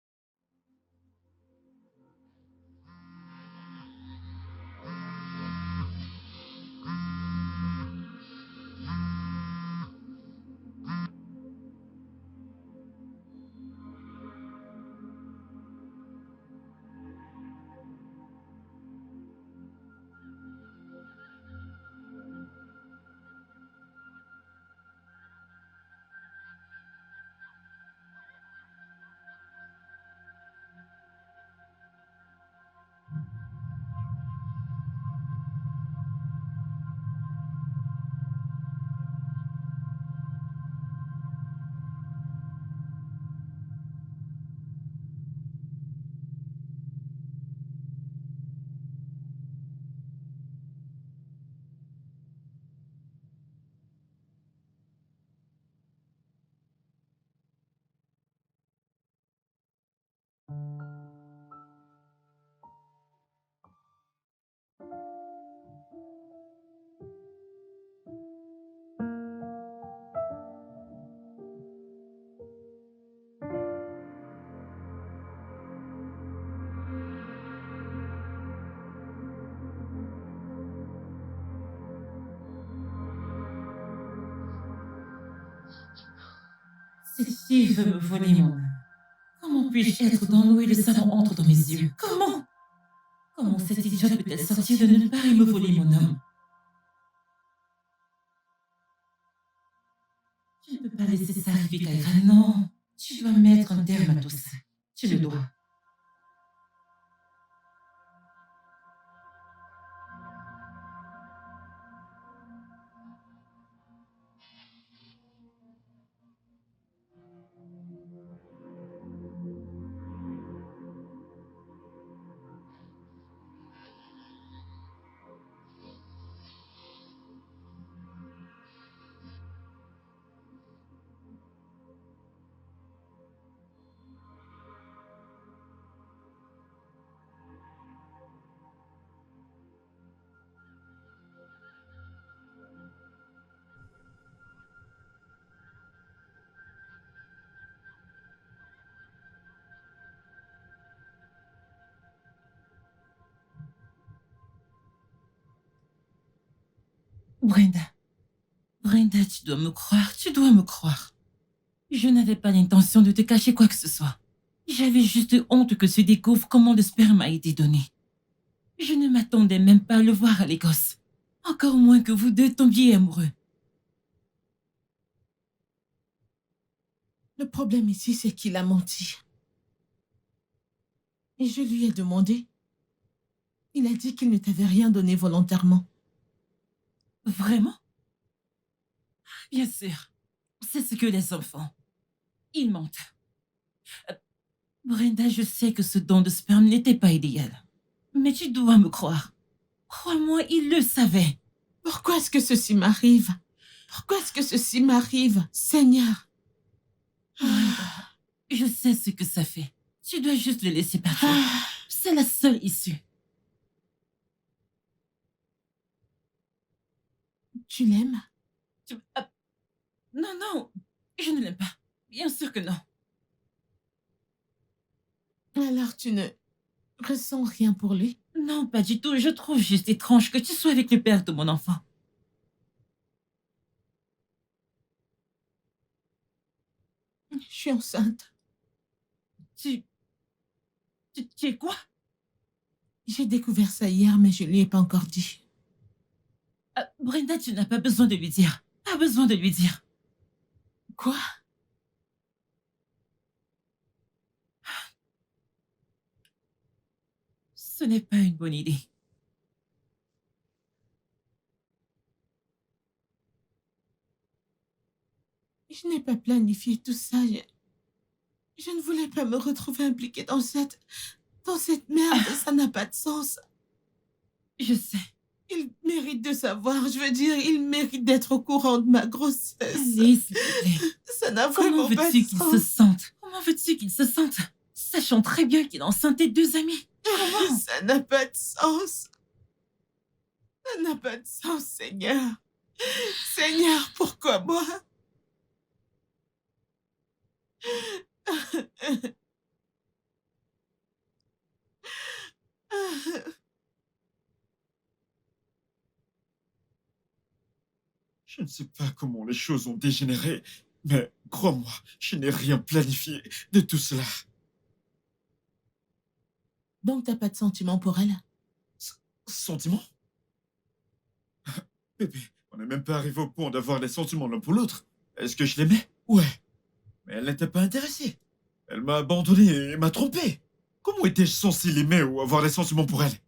Cette fille veut me voler mon âme. Comment puis-je être dans l'eau et le savon entre dans mes yeux? Comment? Comment cette idiote peut-elle sortir de nulle part et me voler mon homme? Je ne peux pas laisser ça arriver, Kyra. Non, tu dois mettre un terme à tout ça. Tu le dois. Brenda. Brenda, tu dois me croire, tu dois me croire. Je n'avais pas l'intention de te cacher quoi que ce soit. J'avais juste honte que tu découvres comment le sperme a été donné. Je ne m'attendais même pas à le voir à l'Écosse. Encore moins que vous deux tombiez amoureux. Le problème ici, c'est qu'il a menti. Et je lui ai demandé. Il a dit qu'il ne t'avait rien donné volontairement. Vraiment? Bien sûr. C'est ce que les enfants. Ils mentent. Brenda, je sais que ce don de sperme n'était pas idéal. Mais tu dois me croire. Crois-moi, il le savait. Pourquoi est-ce que ceci m'arrive? Pourquoi est-ce que ceci m'arrive, Seigneur? Je sais ce que ça fait. Tu dois juste le laisser partir. C'est la seule issue. Tu l'aimes? Non, non, je ne l'aime pas. Bien sûr que non. Alors tu ne ressens rien pour lui? Non, pas du tout. Je trouve juste étrange que tu sois avec le père de mon enfant. Je suis enceinte. Tu es quoi? J'ai découvert ça hier, mais je ne lui ai pas encore dit. Brenda, tu n'as pas besoin de lui dire. Pas besoin de lui dire. Quoi? Ce n'est pas une bonne idée. Je n'ai pas planifié tout ça. Je ne voulais pas me retrouver impliquée dans cette merde. Ça n'a pas de sens. Je sais. Il mérite de savoir. Je veux dire, il mérite d'être au courant de ma grossesse. Allez, s'il te plaît. Ça n'a Comment vraiment pas de veux-tu qu'il se sens. sente? Comment veux-tu qu'il se sente? Sachant très bien qu'il est enceinte de 2 amis. Comment? Ça n'a pas de sens. Ça n'a pas de sens, Seigneur. Seigneur, pourquoi moi? Je ne sais pas comment les choses ont dégénéré, mais crois-moi, je n'ai rien planifié de tout cela. Donc t'as pas de sentiment pour elle? Sentiment? Bébé, on n'est même pas arrivé au point d'avoir des sentiments l'un pour l'autre. Est-ce que je l'aimais? Ouais. Mais elle n'était pas intéressée. Elle m'a abandonné et m'a trompé. Comment étais-je censé l'aimer ou avoir des sentiments pour elle?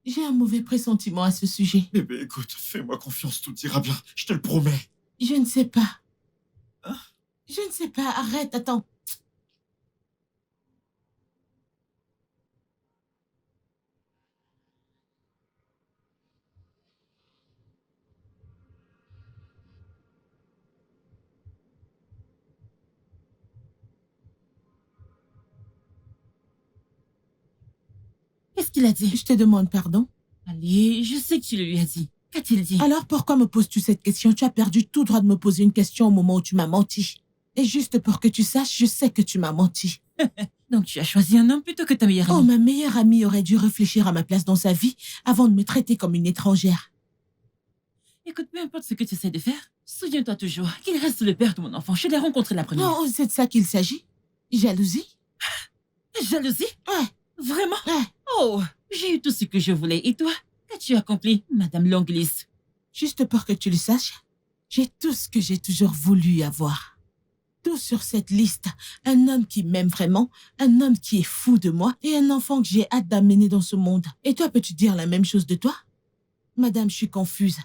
J'ai un mauvais pressentiment à ce sujet. Bébé, écoute, fais-moi confiance, tout ira bien, je te le promets. Je ne sais pas. Hein? Je ne sais pas. Arrête, attends. Qu'est-ce qu'il a dit? Je te demande pardon. Allez, je sais que tu le lui as dit. Qu'a-t-il dit? Alors pourquoi me poses-tu cette question? Tu as perdu tout droit de me poser une question au moment où tu m'as menti. Et juste pour que tu saches, je sais que tu m'as menti. Donc tu as choisi un homme plutôt que ta meilleure Oh, amie. ma meilleure amie aurait dû réfléchir à ma place dans sa vie avant de me traiter comme une étrangère. Écoute, peu importe ce que tu essaies de faire, souviens-toi toujours qu'il reste le père de mon enfant. Je l'ai rencontré la première. Non, c'est de ça qu'il s'agit. Jalousie? Jalousie? Ouais, Vraiment? ouais. Oh, j'ai eu tout ce que je voulais. Et toi? Qu'as-tu accompli, Madame Longlis? Juste pour que tu le saches, j'ai tout ce que j'ai toujours voulu avoir. Tout sur cette liste. Un homme qui m'aime vraiment, un homme qui est fou de moi et un enfant que j'ai hâte d'amener dans ce monde. Et toi, peux-tu dire la même chose de toi? Madame, je suis confuse.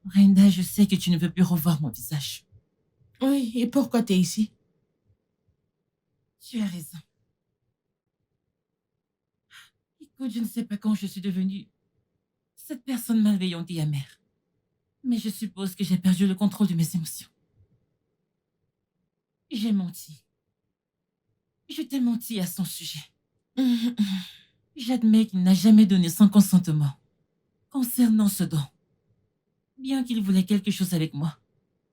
Brenda, je sais que tu ne veux plus revoir mon visage. Oui, et pourquoi t'es ici? Tu as raison. Écoute, je ne sais pas quand je suis devenue cette personne malveillante et amère. Mais je suppose que j'ai perdu le contrôle de mes émotions. J'ai menti. Je t'ai menti à son sujet. J'admets qu'il n'a jamais donné son consentement concernant ce don. Bien qu'il voulait quelque chose avec moi.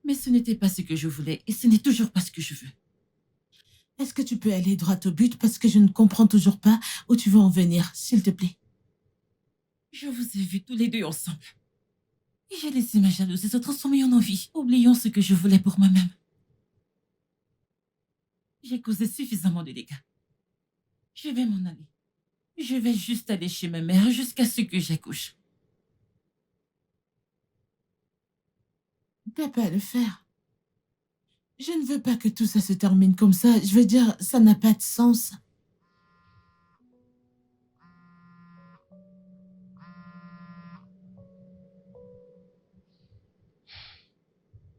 Mais ce n'était pas ce que je voulais et ce n'est toujours pas ce que je veux. Est-ce que tu peux aller droit au but parce que je ne comprends toujours pas où tu veux en venir, s'il te plaît? Je vous ai vus tous les deux ensemble. Et j'ai laissé ma jalousie se transformer en envie, oubliant ce que je voulais pour moi-même. J'ai causé suffisamment de dégâts. Je vais m'en aller. Je vais juste aller chez ma mère jusqu'à ce que j'accouche. T'as pas à le faire. Je ne veux pas que tout ça se termine comme ça. Je veux dire, ça n'a pas de sens.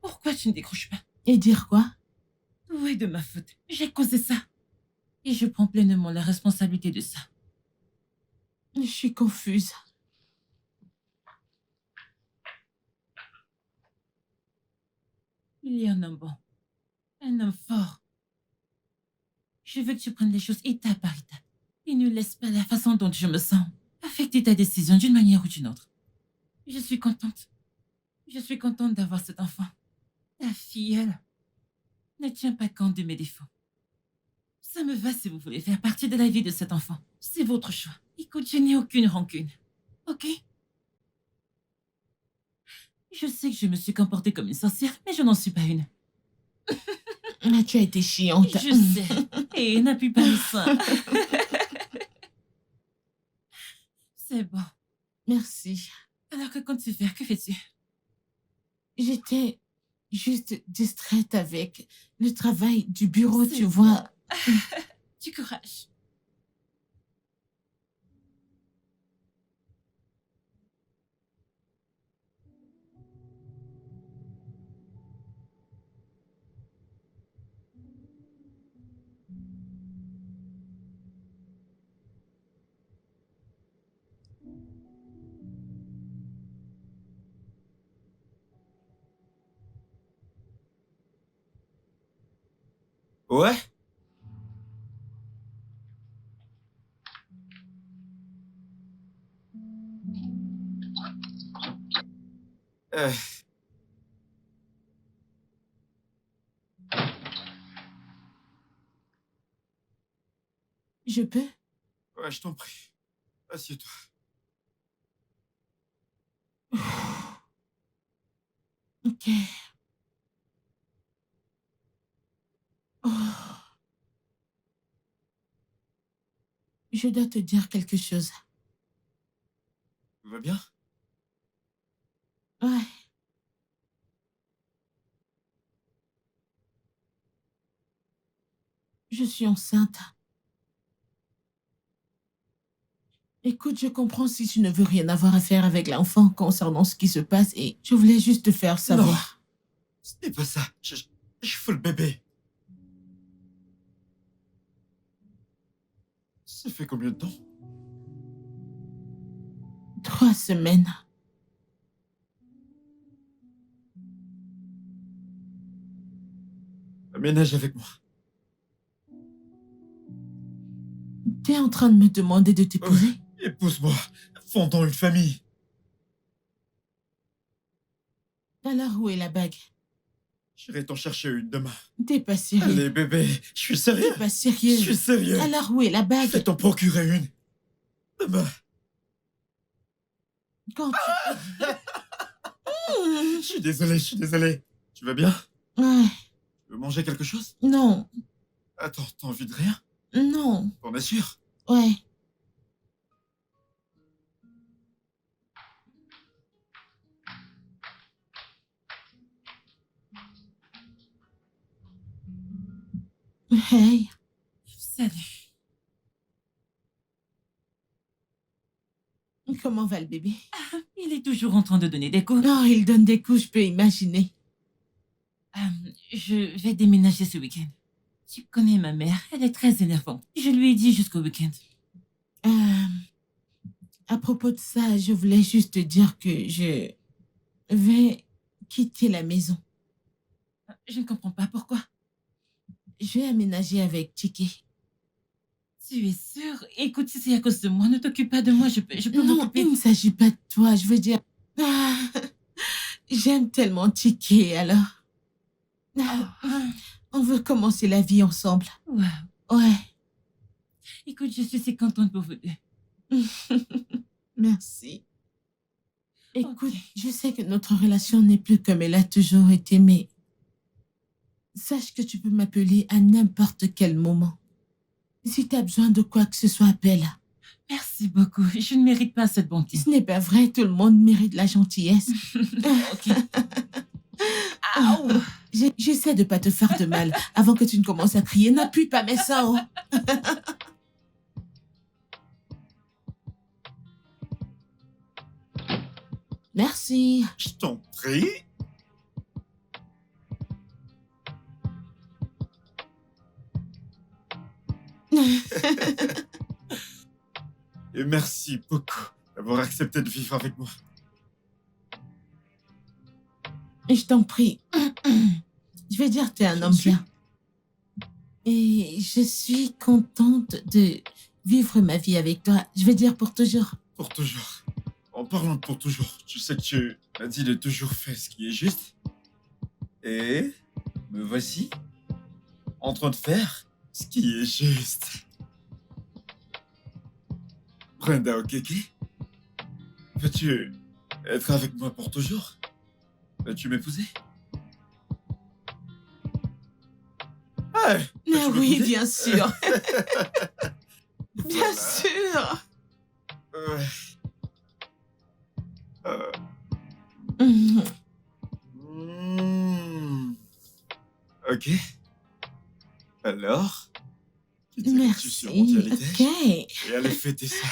Pourquoi tu ne décroches pas? Et dire quoi? Tout est de ma faute. J'ai causé ça. Et je prends pleinement la responsabilité de ça. Je suis confuse. Il y a un homme bon. Un homme fort. Je veux que tu prennes les choses étape par étape. Et ne laisse pas la façon dont je me sens affecter ta décision d'une manière ou d'une autre. Je suis contente. Je suis contente d'avoir cet enfant. Ta fille, elle, ne tient pas compte de mes défauts. Ça me va si vous voulez faire partie de la vie de cet enfant. C'est votre choix. Écoute, je n'ai aucune rancune. Ok? Je sais que je me suis comportée comme une sorcière, mais je n'en suis pas une. Ah, tu as été chiante. Je sais. Et n'appuie pas le sein. C'est bon. Merci. Alors que comptes-tu faire? Que fais-tu? J'étais juste distraite avec le travail du bureau, C'est tu bon. vois. Du courage. Ouais? Euh, Je peux? ouais, je t'en prie. Assieds-toi. Ok. Oh. Je dois te dire quelque chose. Tout va bien? Ouais. Je suis enceinte. Écoute, je comprends si tu ne veux rien avoir à faire avec l'enfant concernant ce qui se passe et je voulais juste te faire savoir. Ce n'est pas ça. Je fous le bébé. Ça fait combien de temps? 3 semaines. Aménage avec moi. T'es en train de me demander de t'épouser? Épouse-moi. Fondons une famille. Alors où est la bague? J'irai t'en chercher une demain. T'es pas sérieux? Allez, bébé. Je suis sérieux. T'es pas sérieux? Je suis sérieux. Alors où est la Je bague? vais t'en procurer une. Demain. Quand tu... Je suis désolé, je suis désolé. Tu vas bien? Ouais. Tu veux manger quelque chose? Non. Attends, t'as envie de rien? Non. T'en es sûr? Ouais. Hey. Salut. Comment va le bébé? Il est toujours en train de donner des coups. Non, il donne des coups, je peux imaginer. Je vais déménager ce week-end. Tu connais ma mère, elle est très énervante. Je lui ai dit jusqu'au week-end. À propos de ça, je voulais juste te dire que je vais quitter la maison. Je ne comprends pas pourquoi. Je vais aménager avec Tiki. Tu es sûre? Écoute, si c'est à cause de moi, ne t'occupe pas de moi, je peux Non, m'occuper. il ne s'agit pas de toi, je veux dire... J'aime tellement Tiki, alors... On veut commencer la vie ensemble. Wow. Ouais. Écoute, je suis si contente pour vous deux. Merci. Écoute, Ok. je sais que notre relation n'est plus comme elle a toujours été, mais sache que tu peux m'appeler à n'importe quel moment. Si tu as besoin de quoi que ce soit, appelle. Merci beaucoup. Je ne mérite pas cette bonté. Ce n'est pas vrai, tout le monde mérite la gentillesse. Ok. Aouh. J'essaie de pas te faire de mal avant que tu ne commences à crier. N'appuie pas mes seins. Merci. Je t'en prie. Et merci beaucoup d'avoir accepté de vivre avec moi. Je t'en prie. Je vais dire que t'es un homme bien. Et je suis contente de vivre ma vie avec toi. Je vais dire pour toujours. Pour toujours. En parlant de pour toujours, tu sais que tu as dit de toujours faire ce qui est juste. Et me voici en train de faire ce qui est juste. Brenda Okeke, veux-tu être avec moi pour toujours? Veux-tu m'épouser? Ah, Mais veux-tu oui, m'épouser? bien sûr. Bien Voilà. sûr. Ouais. Mhm. Ok. Alors, que dirais-tu Merci. sur mon dialecte? Ok. Et allez fêter ça.